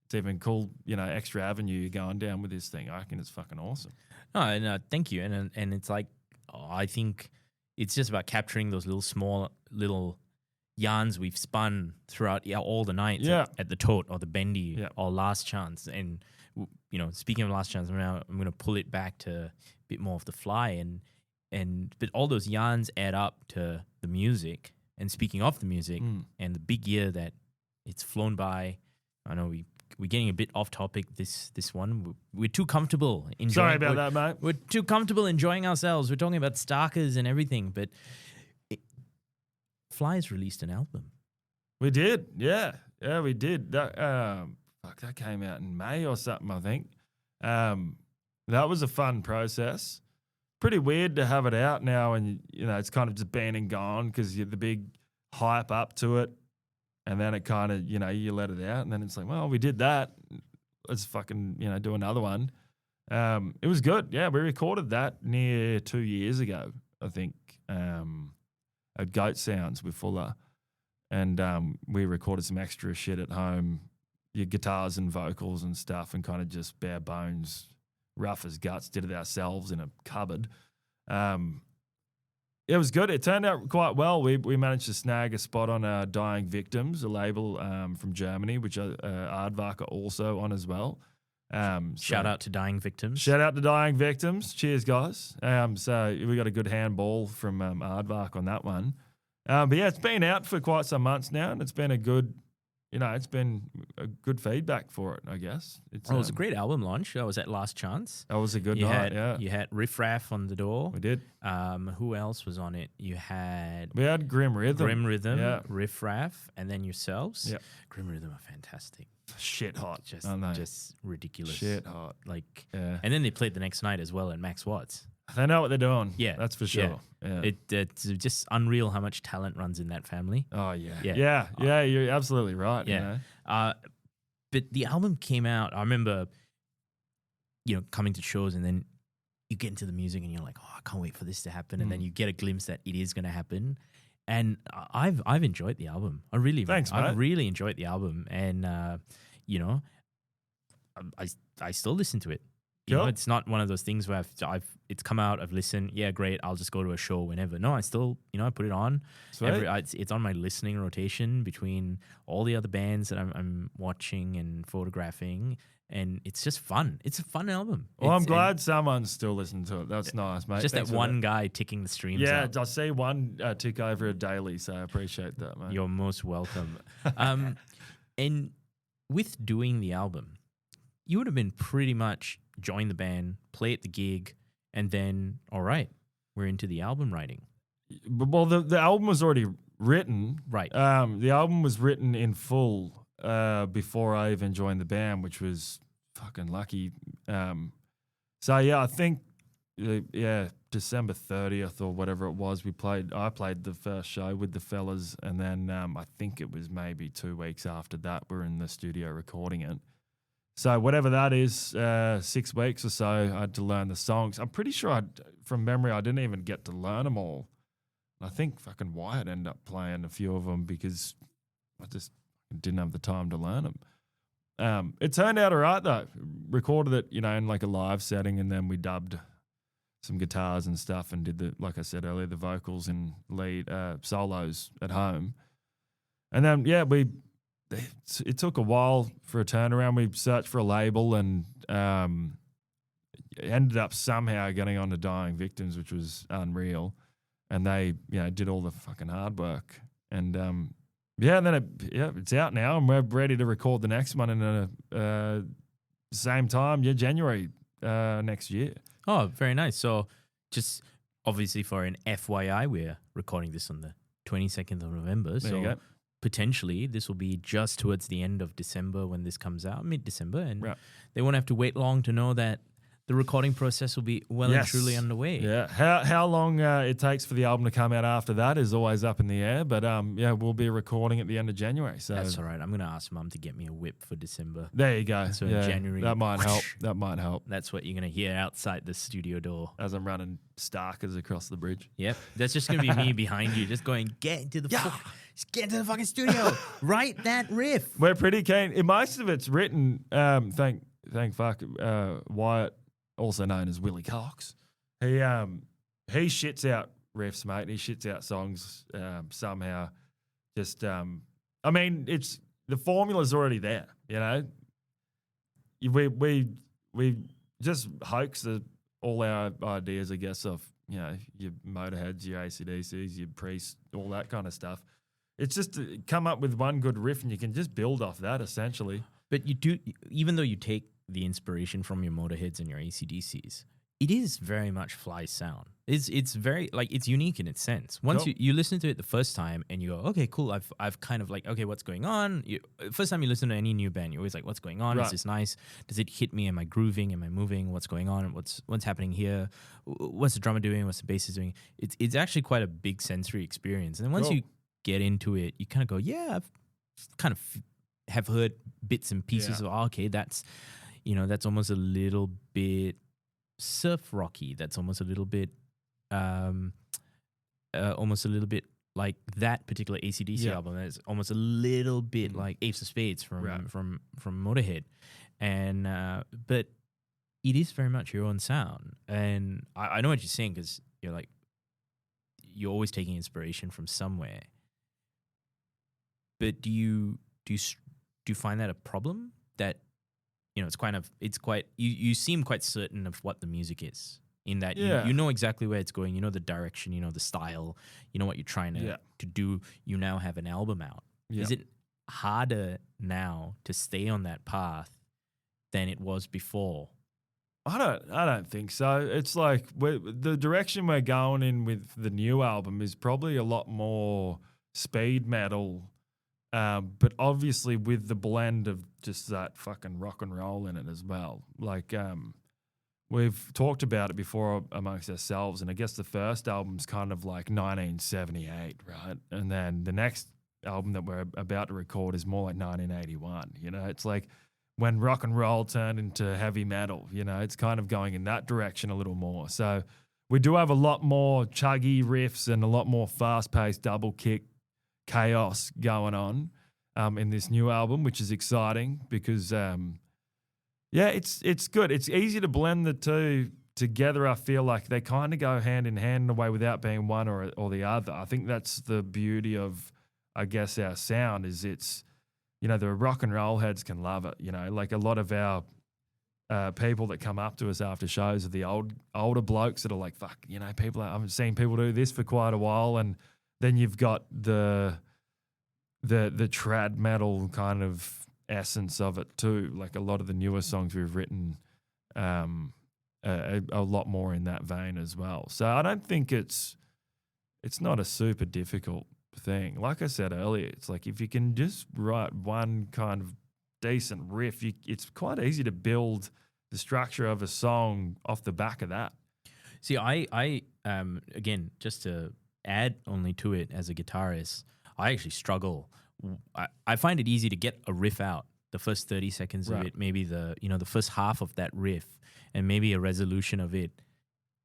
It's even cool, you know, extra avenue you're going down with this thing. I reckon it's fucking awesome. No, thank you. And it's like, I think it's just about capturing those little yarns we've spun throughout all the nights at the Tote or the Bendy or Last Chance. And, you know, speaking of Last Chance, I'm going to pull it back to a bit more of the F.L.Y. But all those yarns add up to the music. And speaking of the music and the big year that it's flown by, I know we're getting a bit off topic this one. We're too comfortable enjoying. Sorry about that, mate. We're too comfortable enjoying ourselves. We're talking about Starkers and everything, but F.L.Y's released an album. We did, yeah, we did. That that came out in May or something, I think. That was a fun process. Pretty weird to have it out now, and you know it's kind of just been and gone because you the big hype up to it, and then it kind of you let it out, and then it's like, well, we did that. Let's fucking do another one. It was good. Yeah, we recorded that near 2 years ago, I think, at Goat Sounds with Fuller, and we recorded some extra shit at home, your guitars and vocals and stuff, and kind of just bare bones, rough as guts, did it ourselves in a cupboard. It was good. It turned out quite well. We managed to snag a spot on Dying Victims, a label from Germany, which Aardvark are also on as well. Shout out to Dying Victims. Shout out to Dying Victims. Cheers, guys. So we got a good handball from Aardvark on that one. But yeah, it's been out for quite some months now, and it's been a good feedback for it, I guess. It was a great album launch. I was at Last Chance. That was a good night, You had Riff Raff on the door. We did. Who else was on it? We had Grim Rhythm. Riff Raff, and then yourselves. Yeah. Grim Rhythm are fantastic. Shit hot. Just ridiculous. Shit hot. And then they played the next night as well at Max Watts. They know what they're doing. Yeah. That's for sure. Yeah. It's just unreal how much talent runs in that family. Oh, yeah. Yeah, you're absolutely right. Yeah. But the album came out, I remember, coming to shows, and then you get into the music and you're like, oh, I can't wait for this to happen. And then you get a glimpse that it is going to happen. And I've enjoyed the album. Thanks, mate. I've really enjoyed the album. And, I still listen to it. You know, Cool. it's not one of those things where it's come out, I've listened, yeah, great, I'll just go to a show whenever. No, I still, I put it on. Sweet. It's on my listening rotation between all the other bands that I'm watching and photographing, and it's just fun. It's a fun album. Well, I'm It's- glad someone's still listening to it. That's nice, mate. just Thanks that for one guy ticking the streams Yeah, out. I see one tick over a daily, so I appreciate that, mate. You're most welcome. And with doing the album, you would have been pretty much join the band, play at the gig, and then, all right, we're into the album writing. Well, the album was already written. Right. The album was written in full before I even joined the band, which was fucking lucky. So yeah, I think December 30th or whatever it was, I played the first show with the fellas, and then I think it was maybe 2 weeks after that we're in the studio recording it. So whatever that is, 6 weeks or so, I had to learn the songs. I'm pretty sure from memory I didn't even get to learn them all. I think fucking Wyatt ended up playing a few of them because I just didn't have the time to learn them. It turned out all right though. Recorded it, in like a live setting, and then we dubbed some guitars and stuff and did like I said earlier, the vocals and lead solos at home. And then, it took a while for a turnaround. We searched for a label and ended up somehow getting onto Dying Victims, which was unreal. And they, did all the fucking hard work. And and then it's out now, and we're ready to record the next one in a same time, January next year. Oh, very nice. So just obviously for an FYI, we're recording this on the 22nd of November. There you So go. potentially this will be just towards the end of December when this comes out, mid-December. And Right. they won't have to wait long to know that the recording process will be well and Yes. truly underway. Yeah, how long it takes for the album to come out after that is always up in the air. But we'll be recording at the end of January. So That's all right. I'm going to ask Mum to get me a whip for December. there you go. So in January, that might help. whoosh. That might help That's what you're going to hear outside the studio door. as I'm running Starkers across the bridge. Yep. That's just going to be me behind you, just going, get into the just get into the fucking studio. Write that riff. We're pretty keen. Most of it's written. Thank fuck. Wyatt, also known as Willie Cox, he shits out riffs, mate. He shits out songs somehow. Just it's the formula's already there. We just hoax all our ideas, I guess, of your Motorheads, your AC/DCs, your Priests, all that kind of stuff. It's just to come up with one good riff, and you can just build off that essentially. But you do, even though you take the inspiration from your Motorheads and your AC/DCs, it is very much Fly's sound. It's very, it's unique in its sense. Once Cool. you listen to it the first time and you go, okay, cool, I've kind of okay, what's going on? First time you listen to any new band, you're always like, what's going on? Right. Is this nice? Does it hit me? Am I grooving? Am I moving? What's going on? What's happening here? What's the drummer doing? What's the bassist doing? It's actually quite a big sensory experience. And then once Cool. you get into it, you kind of go, yeah, I've kind of have heard bits and pieces Yeah. of, okay, that's almost a little bit surf rocky. That's almost a little bit, like that particular AC/DC Yeah. album. It's almost a little bit Mhm. like Ace of Spades from Right. from Motorhead, and but it is very much your own sound. And I know what you're saying, because you're always taking inspiration from somewhere. But do you find that a problem? That you seem quite certain of what the music is, in that Yeah. you know exactly where it's going, you know the direction, you know the style, you know what you're trying Yeah. to do. You now have an album out. Yeah. Is it harder now to stay on that path than it was before? I don't think so. It's like the direction we're going in with the new album is probably a lot more speed metal, but obviously with the blend of just that fucking rock and roll in it as well. We've talked about it before amongst ourselves, and I guess the first album's kind of like 1978, right? And then the next album that we're about to record is more like 1981. It's like when rock and roll turned into heavy metal, it's kind of going in that direction a little more. So we do have a lot more chuggy riffs and a lot more fast-paced double kick chaos going on in this new album, which is exciting because Yeah, it's good. It's easy to blend the two together. I feel like they kind of go hand in hand in a way without being one or the other. I think that's the beauty of, I guess, our sound is it's, the rock and roll heads can love it. Like a lot of our people that come up to us after shows are the older blokes that are like, fuck, people. I haven't seen people do this for quite a while, and then you've got the trad metal kind of essence of it too. Like a lot of the newer songs we've written, a lot more in that vein as well. So I don't think it's not a super difficult thing. Like I said earlier, it's like if you can just write one kind of decent riff, it's quite easy to build the structure of a song off the back of that. See, I again, just to add only to it as a guitarist, I actually struggle. I find it easy to get a riff out, the first 30 seconds of Right. it, maybe the first half of that riff, and maybe a resolution of it.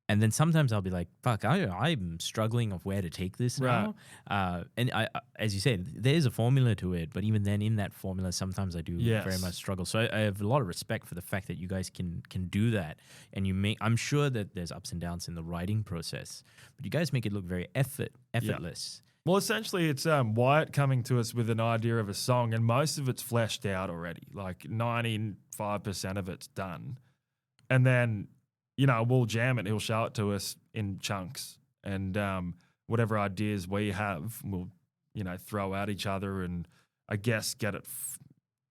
And then sometimes I'll be like, fuck, I'm struggling of where to take this Right. now. And I, as you said, there's a formula to it, but even then in that formula, sometimes I do very Yes. much struggle. So I have a lot of respect for the fact that you guys can do that. And I'm sure that there's ups and downs in the writing process, but you guys make it look very effortless. Well, essentially, it's Wyatt coming to us with an idea of a song, and most of it's fleshed out already. Like 95% of it's done. And then, we'll jam it. He'll show it to us in chunks. And whatever ideas we have, we'll, throw at each other and I guess get it,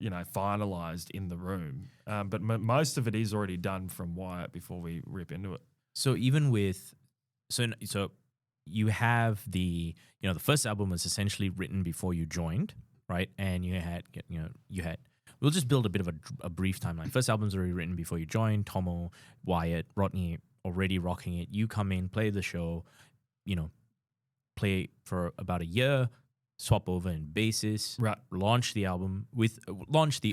finalized in the room. But most of it is already done from Wyatt before we rip into it. So even with, so you have the first album was essentially written before you joined, right? And you had, we'll just build a bit of a brief timeline. First album's already written before you joined. Tomo, Wyatt, Rodney already rocking it. You come in, play the show, play for about a year, swap over in basis, Right. launch the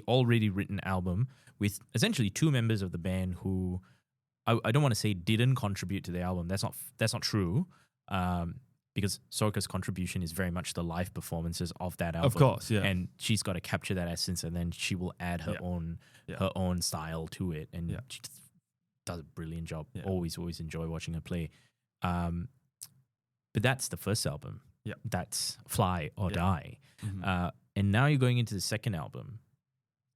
already written album with essentially two members of the band who I don't want to say didn't contribute to the album. That's not true. Because Sorka's contribution is very much the live performances of that album. Of course, yeah. And she's got to capture that essence, and then she will add her own style to it, and she just does a brilliant job. Yeah. Always enjoy watching her play. But that's the first album. Yeah. That's Fly or Die. Mm-hmm. And now you're going into the second album.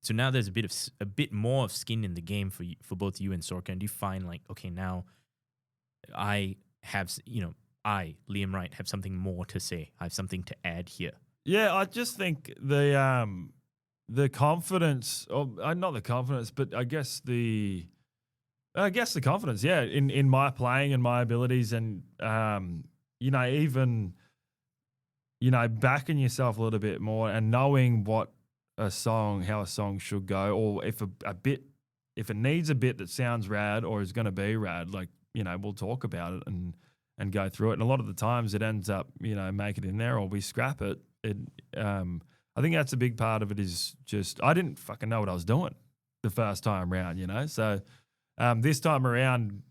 So now there's a bit more of skin in the game for both you and Sorka. And do you find like, okay, now I have, Liam Wright, have something more to say. I have something to add here. Yeah, I just think the confidence, or not the confidence, but I guess the confidence, yeah, in my playing and my abilities, and even backing yourself a little bit more and knowing how a song should go, or if if it needs a bit that sounds rad or is going to be rad, like we'll talk about it and go through it. And a lot of the times it ends up, make it in there or we scrap it. I think that's a big part of it is just, I didn't fucking know what I was doing the first time around, So this time around,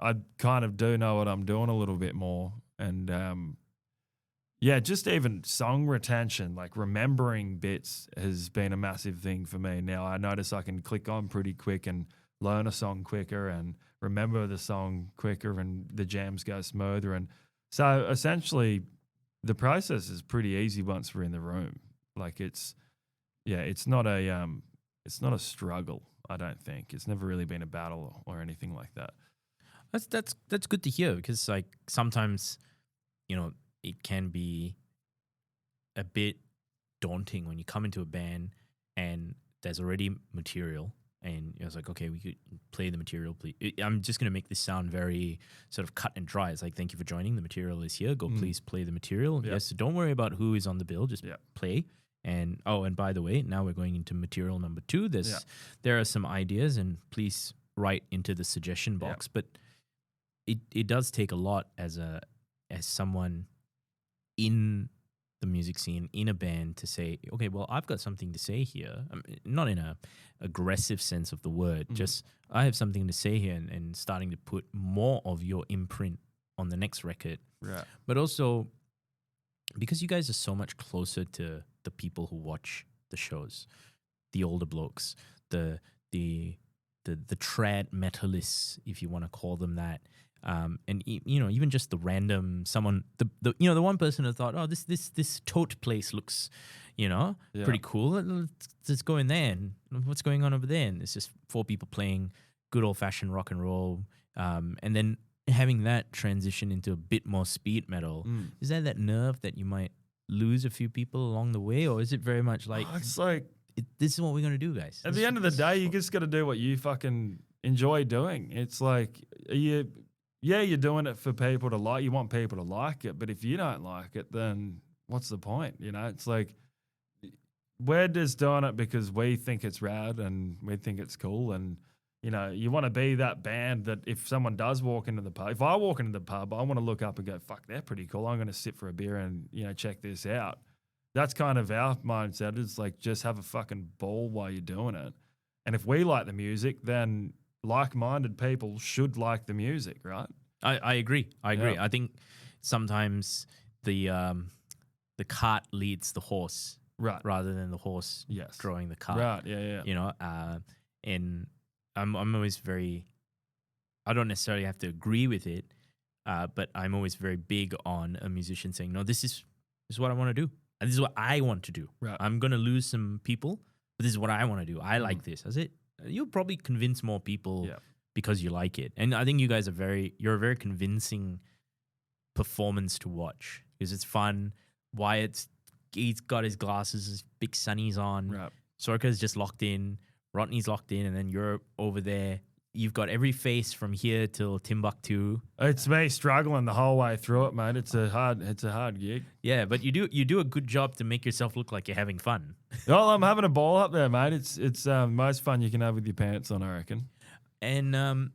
I kind of do know what I'm doing a little bit more. And just even song retention, like remembering bits has been a massive thing for me. Now I notice I can click on pretty quick and learn a song quicker and remember the song quicker, and the jams go smoother. And so essentially the process is pretty easy once we're in the room. Like it's not a struggle. I don't think it's never really been a battle or anything like that. That's good to hear, because like sometimes, it can be a bit daunting when you come into a band and there's already material. And I was like, okay, we could play the material. Please. I'm just going to make this sound very sort of cut and dry. It's like, thank you for joining. The material is here. Go, please play the material. Yep. Yes, so don't worry about who is on the bill. Just play. And and by the way, now we're going into material number 2. There are some ideas, and please write into the suggestion box. But it does take a lot as someone in the music scene, in a band, to say, okay, well, I've got something to say here. Not in a aggressive sense of the word, just I have something to say here, and starting to put more of your imprint on the next record. Right. But also, because you guys are so much closer to the people who watch the shows, the older blokes, the the trad metalists, if you want to call them that. Even just the random someone, the one person who thought, oh, this tote place looks, pretty cool. Let's go in there. And what's going on over there? And it's just 4 people playing good old fashioned rock and roll, and then having that transition into a bit more speed metal. Is there that nerve that you might lose a few people along the way, or is it very much like it's like this is what we're gonna do, guys? At the end of the day, you just got to do what you fucking enjoy doing. It's like you're doing it for people to like. You want people to like it, but if you don't like it, then what's the point? It's like we're just doing it because we think it's rad and we think it's cool. And you want to be that band that if someone does walk into the pub, if I walk into the pub, I want to look up and go, fuck, they're pretty cool. I'm going to sit for a beer and, check this out. That's kind of our mindset. It's like, just have a fucking ball while you're doing it. And if we like the music, then like-minded people should like the music, right? I agree. Yeah. I think sometimes the cart leads the horse, right, rather than the horse drawing the cart. Right, yeah. And I'm always I don't necessarily have to agree with it, but I'm always very big on a musician saying, no, this is what I want to do. And this is what I want to do. Right. I'm going to lose some people, but this is what I want to do. I like this. That's it. You'll probably convince more people because you like it. And I think you guys you're a very convincing performance to watch because it's fun. He's got his glasses, his big sunnies on. Right. Sorka's just locked in. Rodney's locked in, and then you're over there. You've got every face from here till Timbuktu. It's me struggling the whole way through it, mate. It's a hard gig. Yeah, but you do a good job to make yourself look like you're having fun. Well, I'm having a ball up there, mate. It's most fun you can have with your pants on, I reckon. And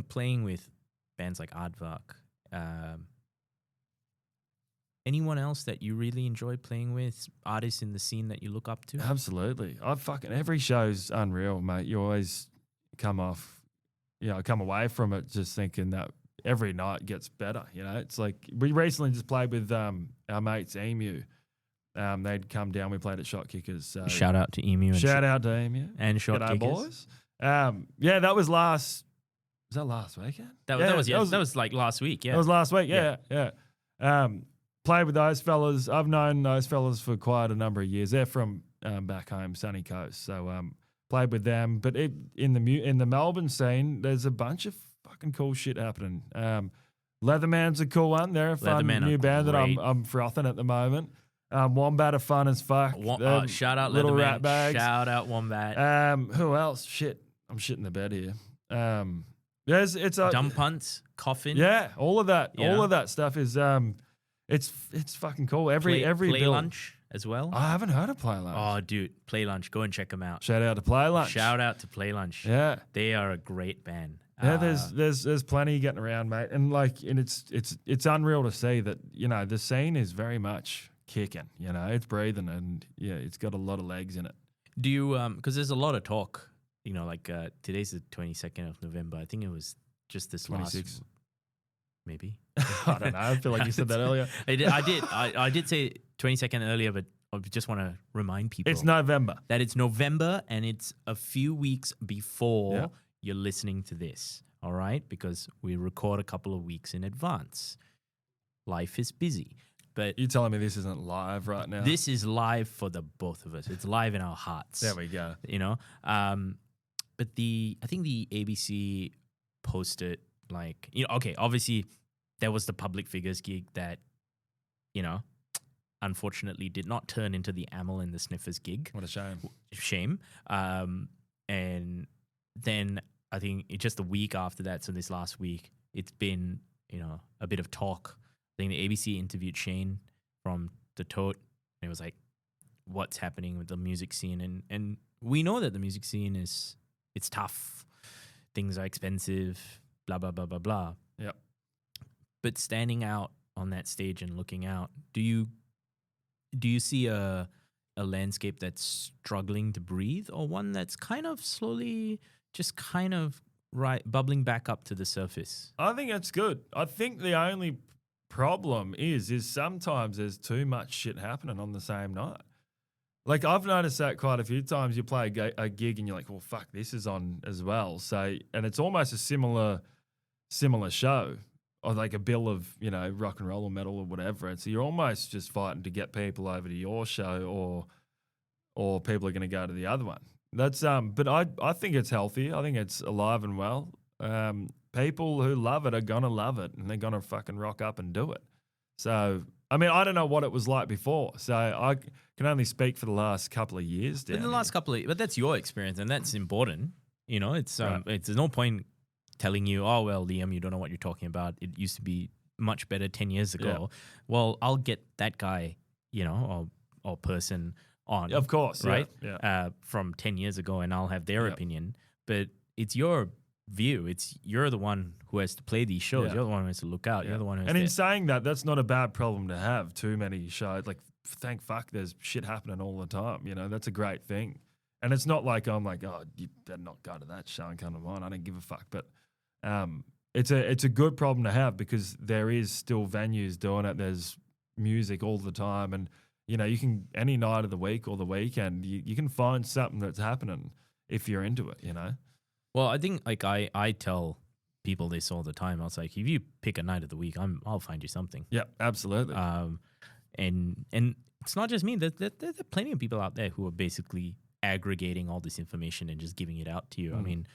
playing with bands like Aardvark. Anyone else that you really enjoy playing with? Artists in the scene that you look up to? Absolutely. Every show's unreal, mate. You always come away from it just thinking that every night gets better. It's like we recently just played with our mates Emu. They'd come down. We played at Shot Kickers. So shout out to Emu. Shout out to Emu and Shot G'day, Kickers. Boys. That was last. Was that last weekend? That was like last week. Yeah, that was last week. Yeah. Played with those fellas. I've known those fellas for quite a number of years. They're from back home, Sunny Coast. So played with them. But in the Melbourne scene, there's a bunch of fucking cool shit happening. Leatherman's a cool one. They're a fun new band that I'm frothing at the moment. Wombat are fun as fuck. Shout out Little Leatherman. Rat Bags. Shout out Wombat. Who else? Shit, I'm shitting the bed here. It's a Dumb Punts, Coffin. Yeah, all of that. All of that stuff is It's fucking cool. Every Play bill. Lunch as well. I haven't heard of Play Lunch. Oh, dude, Play Lunch. Go and check them out. Shout out to Play Lunch. Shout out to Play Lunch. Yeah, they are a great band. Yeah, there's plenty getting around, mate, and it's unreal to see that the scene is very much kicking. It's breathing, and it's got a lot of legs in it. Do you because there's a lot of talk. Today's the 22nd of November. I think it was just this 26. Maybe. I don't know. I feel like you said that earlier. I did say 22nd earlier, but I just want to remind people. It's November. That it's November and it's a few weeks before you're listening to this. All right? Because we record a couple of weeks in advance. Life is busy. But you're telling me this isn't live right now? This is live for the both of us. It's live in our hearts. There we go. But I think the ABC posted obviously there was the Public Figures gig that, unfortunately did not turn into the Amel and the Sniffers gig. What a shame. Shame. And then I think just a week after that, so this last week, it's been, a bit of talk. I think the ABC interviewed Shane from The Tote, and it was like, what's happening with the music scene? And we know that the music scene it's tough. Things are expensive, blah, blah, blah, blah, blah. Yep. But standing out on that stage and looking out, do you see a landscape that's struggling to breathe, or one that's kind of slowly just kind of bubbling back up to the surface? I think that's good. I think the only problem is sometimes there's too much shit happening on the same night. Like I've noticed that quite a few times. You play a gig and you're like, well, fuck, this is on as well. So, and it's almost a similar show, or like a bill of, you know, rock and roll or metal or whatever. And so you're almost just fighting to get people over to your show, or people are going to go to the other one. That's but I think it's healthy. I think it's alive and well. People who love it are gonna love it, and they're gonna fucking rock up and do it. So, I mean, I don't know what it was like before, so I can only speak for the last couple of years. In the last couple of, but that's your experience, and that's important. You know, it's there's no point telling you, oh well, Liam, you don't know what you're talking about. It used to be much better 10 years ago. Yeah. Well, I'll get that guy, you know, or person on, of course, right? Yeah. From 10 years ago, and I'll have their opinion. But it's your view. You're the one who has to play these shows. You're the one who has to look out. You're the one who has and in saying that, that's not a bad problem to have. Too many shows, like thank fuck, there's shit happening all the time. You know, that's a great thing. And it's not like I'm like, oh, you better not go to that show and come to mine. I don't give a fuck. But it's a good problem to have, because there is still venues doing it. There's music all the time, and you know, you can any night of the week or the weekend, you can find something that's happening if you're into it. You know. Well, I think like I tell people this all the time. I was like, if you pick a night of the week, I'll find you something. Yeah, absolutely. And it's not just me. There are plenty of people out there who are basically aggregating all this information and just giving it out to you. I mean,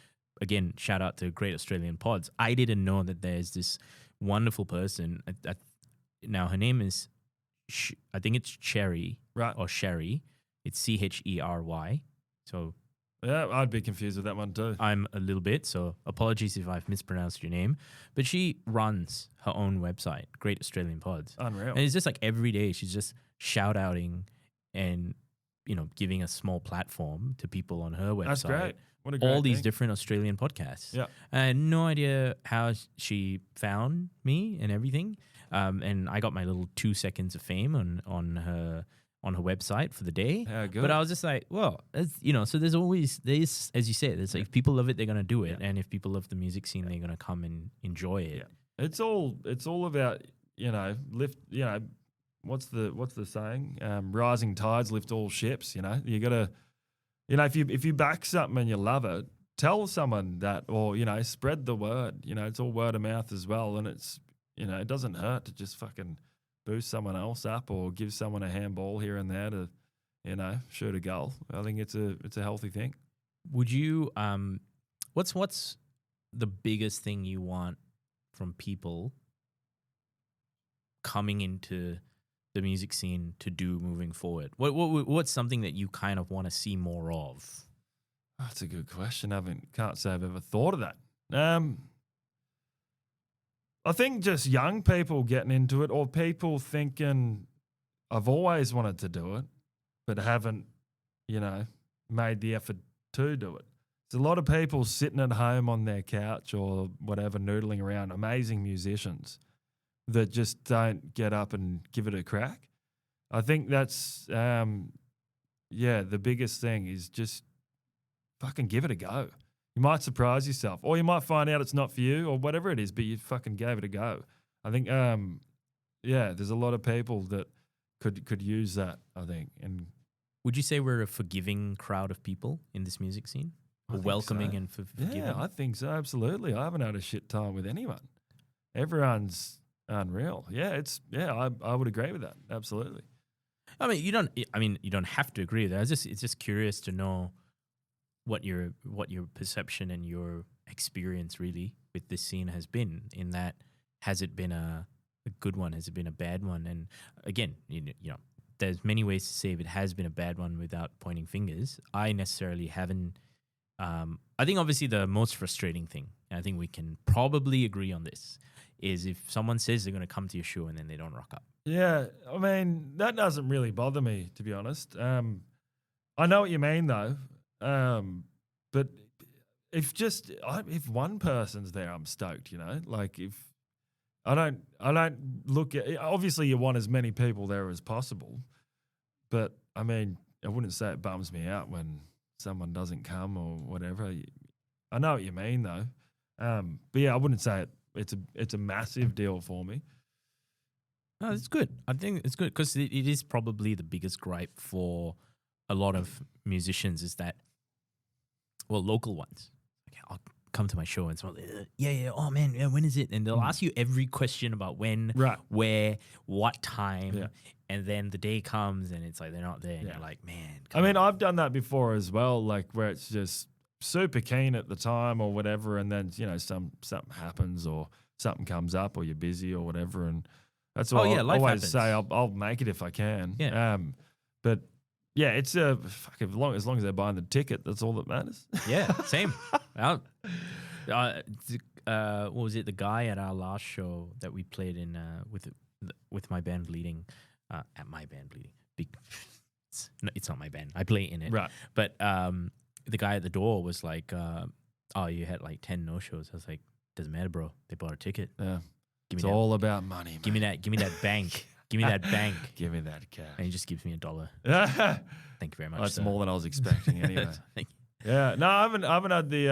again, shout out to Great Australian Pods. I didn't know that there's this wonderful person. Now her name is, I think it's Cherry, right? Or Sherry. It's Chery. So. Yeah, I'd be confused with that one too. I'm a little bit, so apologies if I've mispronounced your name. But she runs her own website, Great Australian Pods. Unreal. And it's just like every day she's just shout-outing and, you know, giving a small platform to people on her website. That's great. What a great all these thing. different Australian podcasts. Yeah. I had no idea how she found me and everything. And I got my little 2 seconds of fame on her website for the day. Yeah, good. But I was just like, well, you know, so there's always, as you said, there's like, if people love it, they're going to do it. Yeah. And if people love the music scene, they're going to come and enjoy it. Yeah. It's all about, you know, what's the saying? Rising tides lift all ships, you know. You got to, you know, if you back something and you love it, tell someone that, or, you know, spread the word. You know, it's all word of mouth as well. And it's, you know, it doesn't hurt to just fucking boost someone else up, or give someone a handball here and there to, you know, shoot a goal. I think it's a healthy thing. Would you what's the biggest thing you want from people coming into the music scene to do moving forward? What's something that you kind of want to see more of? That's a good question. Can't say I've ever thought of that. I think just young people getting into it, or people thinking, I've always wanted to do it, but haven't, you know, made the effort to do it. There's a lot of people sitting at home on their couch or whatever, noodling around, amazing musicians that just don't get up and give it a crack. I think that's, the biggest thing is just fucking give it a go. You might surprise yourself, or you might find out it's not for you, or whatever it is, but you fucking gave it a go. I think, there's a lot of people that could use that, I think. And would you say we're a forgiving crowd of people in this music scene? Welcoming and forgiving? Yeah, I think so, absolutely. I haven't had a shit time with anyone. Everyone's unreal. Yeah, I would agree with that, absolutely. I mean, you don't have to agree with that. It's just curious to know what your perception and your experience really with this scene has been. In that, has it been a good one? Has it been a bad one? And again, you know, there's many ways to say if it has been a bad one without pointing fingers. I necessarily haven't. I think obviously the most frustrating thing, and I think we can probably agree on this, is if someone says they're going to come to your show and then they don't rock up. Yeah, I mean, that doesn't really bother me, to be honest. I know what you mean, though. But if one person's there, I'm stoked, you know? Like, if I don't look at, obviously you want as many people there as possible, but I mean, I wouldn't say it bums me out when someone doesn't come or whatever. I know what you mean, though. But yeah, I wouldn't say it's a massive deal for me. No, it's good. I think it's good because it is probably the biggest gripe for a lot of musicians is that, well, local ones. Okay, I'll come to my show and so yeah, oh man, yeah, when is it? And they'll ask you every question about when, Right. where, what time, Yeah. and then the day comes and it's like they're not there, and you're like, man. I mean, I've done that before as well, like where it's just super keen at the time or whatever, and then something happens or something comes up or you're busy or whatever, and that's why I life always happens. say I'll make it if I can. Yeah. But yeah, it's as long as they're buying the ticket, that's all that matters. Yeah, same. What was it? The guy at our last show that we played in with my band Bleeding, at my band Bleeding. It's not my band. I play in it. Right. But the guy at the door was like, "Oh, you had like 10 no shows." I was like, "Doesn't matter, bro. They bought a ticket. Yeah. Give It's me that. all about money, man. Give me that. Give me that bank. Give me that bank." Give me that cash. And he just gives me $1. That's Thank you very much. sir. more than I was expecting anyway. Thank you. Yeah, no, I haven't had the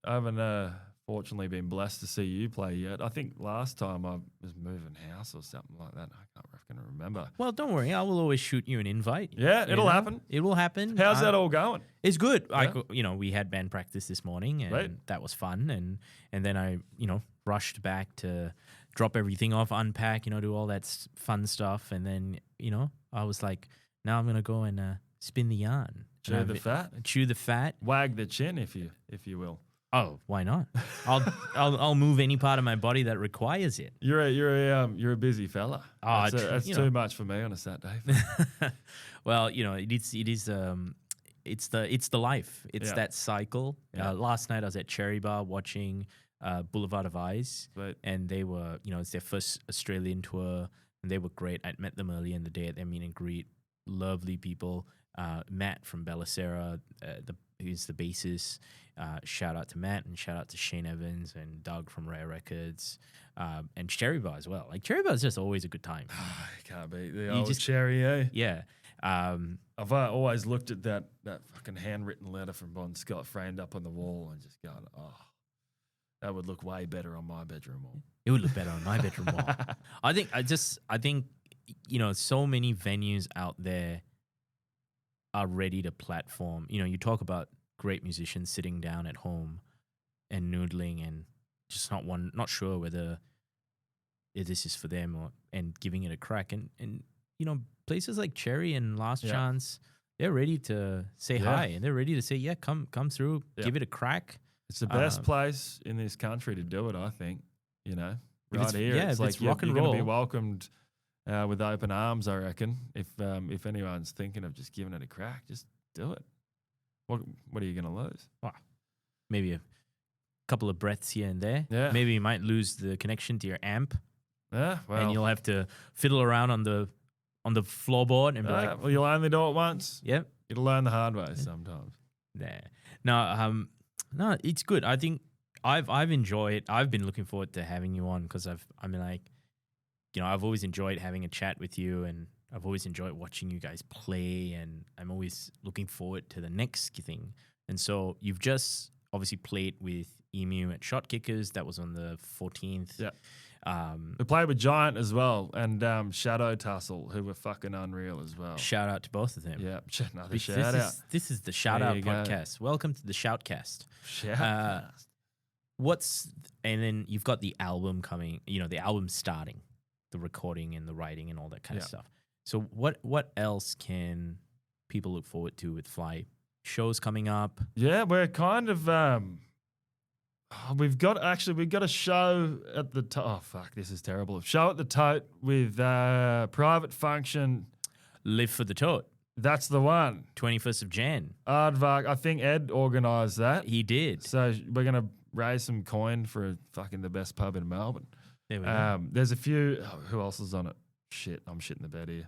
I haven't fortunately been blessed to see you play yet. I think last time I was moving house or something like that. I can't fucking remember. Well, don't worry. I will always shoot you an invite. Yeah, it'll happen. It will happen. How's that all going? It's good. Yeah. We had band practice this morning, and Right. that was fun. And then I, rushed back to drop everything off, unpack, do all that fun stuff. And then, I was like, now I'm gonna go and spin the yarn, Chew the fat, chew the fat. wag the chin, if you will. Oh, why not? I'll move any part of my body that requires it. You're a busy fella. Oh, That's too much for me on a Saturday. Well, it is it's the life. It's Yeah. that cycle. Yeah. Last night I was at Cherry Bar watching Boulevard of Eyes, Right. and they were, it's their first Australian tour, and they were great. I'd met them earlier in the day at their meet and greet. Lovely people. Matt from Bellicera, who's the bassist. Shout out to Matt and shout out to Shane Evans and Doug from Rare Records, and Cherry Bar as well. Like Cherry Bar is just always a good time. Can't beat the old cherry, eh? Yeah. I've always looked at that fucking handwritten letter from Bon Scott framed up on the wall and just gone, oh, that would look way better on my bedroom wall. It would look better on my bedroom wall. I think so many venues out there are ready to platform. You talk about great musicians sitting down at home and noodling and just not sure whether this is for them and giving it a crack. And places like Cherry and Last Chance, they're ready to say hi, and they're ready to say, yeah, come through, give it a crack. It's the best place in this country to do it, I think. Right here. Yeah, it's if like it's rock and you're going to be roll. welcomed with open arms, I reckon. If anyone's thinking of just giving it a crack, just do it. What are you going to lose? Maybe a couple of breaths here and there. Yeah. Maybe you might lose the connection to your amp, Yeah, well, and you'll have to fiddle around on the floorboard and be like, well, you'll only do it once. yep. You'll learn the hard way sometimes. No, it's good. I think I've enjoyed. I've been looking forward to having you on because I've always enjoyed having a chat with you, and I've always enjoyed watching you guys play, and I'm always looking forward to the next thing. And so you've just obviously played with Emu at Shot Kickers. That was on the 14th. Yeah. We played with Giant as well, and Shadow Tussle, who were fucking unreal as well. Shout out to both of them. Yeah, another This shout out. This is the Shout There Out you go. podcast. Welcome to the Shoutcast. Shout And then you've got the album coming, the album starting, the recording and the writing and all that kind of stuff. So what else can people look forward to with F.L.Y? Shows coming up? Yeah, we're kind of we've got a show at the oh fuck, this is terrible. A show at the Tote with Private Function. Live for the Tote. That's the one. 21st of Jan. Aardvark, I think Ed organised that. He did. So we're gonna raise some coin for fucking the best pub in Melbourne. There we go. There's a few. Who else is on it? Shit, I'm shitting the bed here.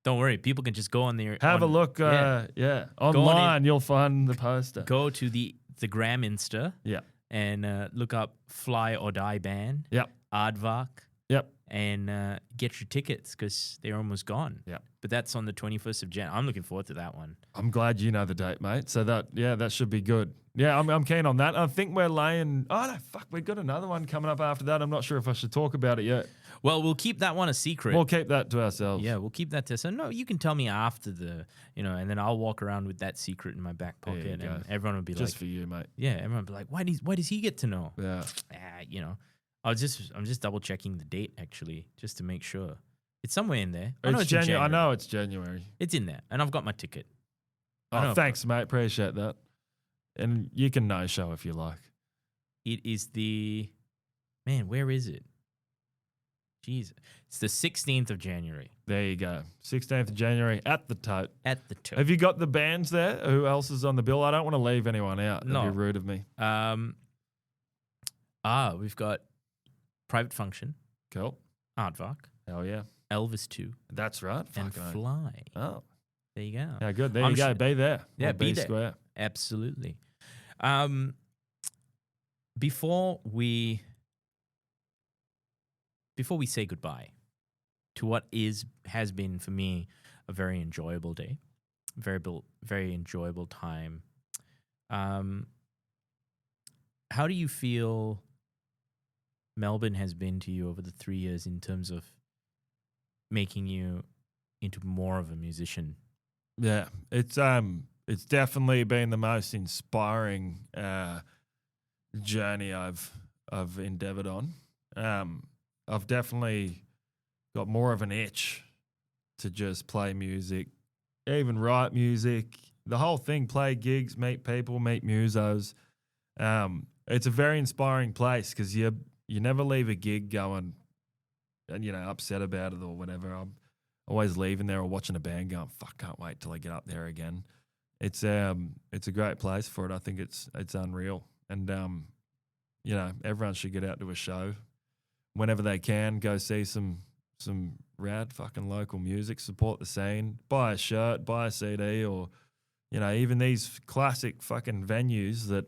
Don't worry. People can just go on there. Have a look. Online, you'll find the poster. Go to the Gram Insta. Yeah. And look up F.L.Y or Die Band. Yep. Aardvark. Yep. and get your tickets because they're almost gone. Yeah. But that's on the 21st of Jan. I'm looking forward to that one. I'm glad you know the date, mate. So that should be good. Yeah, I'm keen on that. I think we're laying. Oh no, fuck, we've got another one coming up after that. I'm not sure if I should talk about it yet. Well, we'll keep that one a secret. We'll keep that to ourselves. Yeah, we'll keep that to ourselves. No, you can tell me after and then I'll walk around with that secret in my back pocket, and go. everyone will be Just like, for you, mate. yeah, everyone will be like, why does he get to know? Yeah. I'm just double checking the date actually, just to make sure. It's somewhere in there. It's in January. I know it's January. It's in there, and I've got my ticket. Oh, thanks, mate. Appreciate that. And you can no-show if you like. It is where is it? Jeez. It's the 16th of January. There you go. 16th of January at the Tote. At the Tote. Have you got the bands there? Who else is on the bill? I don't want to leave anyone out. No. That'd be rude of me. We've got Private Function, Cool. Aardvark, Hell yeah. Elvis 2, That's right. and Fuck, mate. Fly. Oh. There you go. Yeah, good. There you go. Be there. Yeah, Or be there. Square. Absolutely. Before we say goodbye to what has been for me a very enjoyable day, very enjoyable time. How do you feel Melbourne has been to you over the 3 years in terms of making you into more of a musician? Yeah, it's definitely been the most inspiring journey I've endeavored on. I've definitely got more of an itch to just play music, even write music, the whole thing, play gigs, meet people, meet musos. It's a very inspiring place because you never leave a gig going and upset about it or whatever. I'm always leaving there or watching a band going, fuck, can't wait till I get up there again. It's a great place for it. I think it's unreal. And everyone should get out to a show whenever they can. Go see some rad fucking local music, support the scene, buy a shirt, buy a CD, or even these classic fucking venues that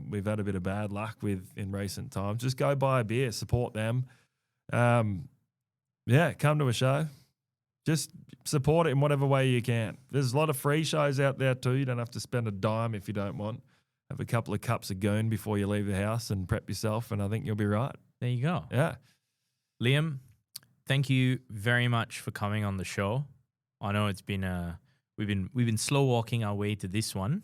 we've had a bit of bad luck with in recent times. Just go buy a beer, support them. Come to a show. Just support it in whatever way you can. There's a lot of free shows out there too. You don't have to spend a dime if you don't want. Have a couple of cups of goon before you leave the house and prep yourself, and I think you'll be right. There you go. Yeah. Liam, thank you very much for coming on the show. I know it's been we've been slow walking our way to this one,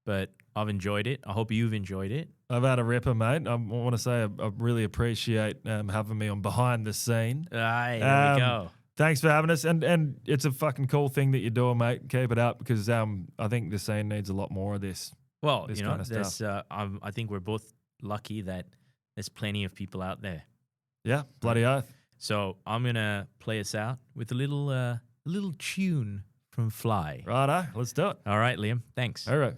but I've enjoyed it. I hope you've enjoyed it. I've had a ripper, mate. I want to say I really appreciate having me on Behind the Scene. There we go. Thanks for having us, and it's a fucking cool thing that you're doing, mate. Keep it up because I think the scene needs a lot more of this. Well, this kind of stuff. I think we're both lucky that there's plenty of people out there. Yeah, bloody oath. So I'm gonna play us out with a little tune from F.L.Y. Righto, let's do it. All right, Liam. Thanks. All right.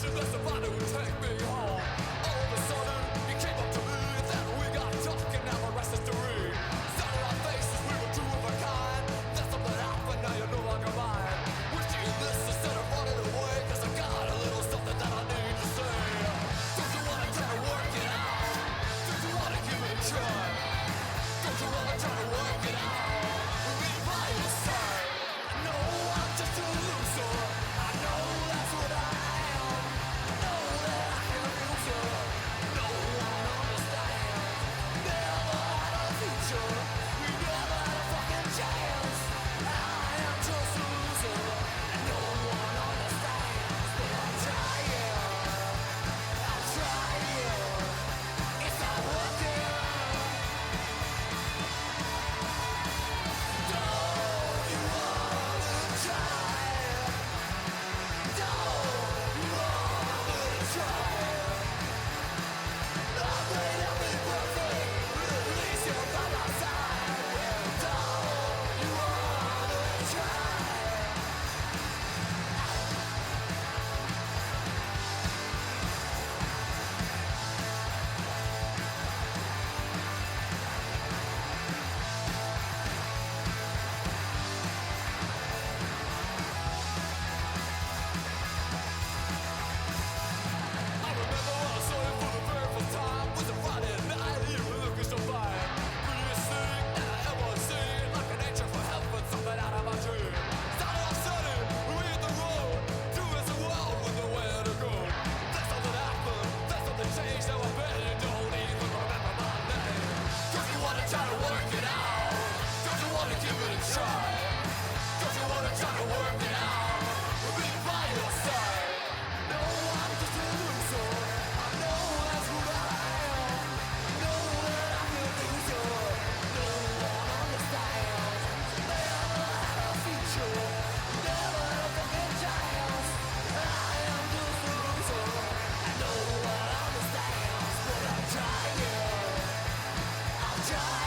All of a sudden, you came up to me, then we got talking, now the rest is history. Just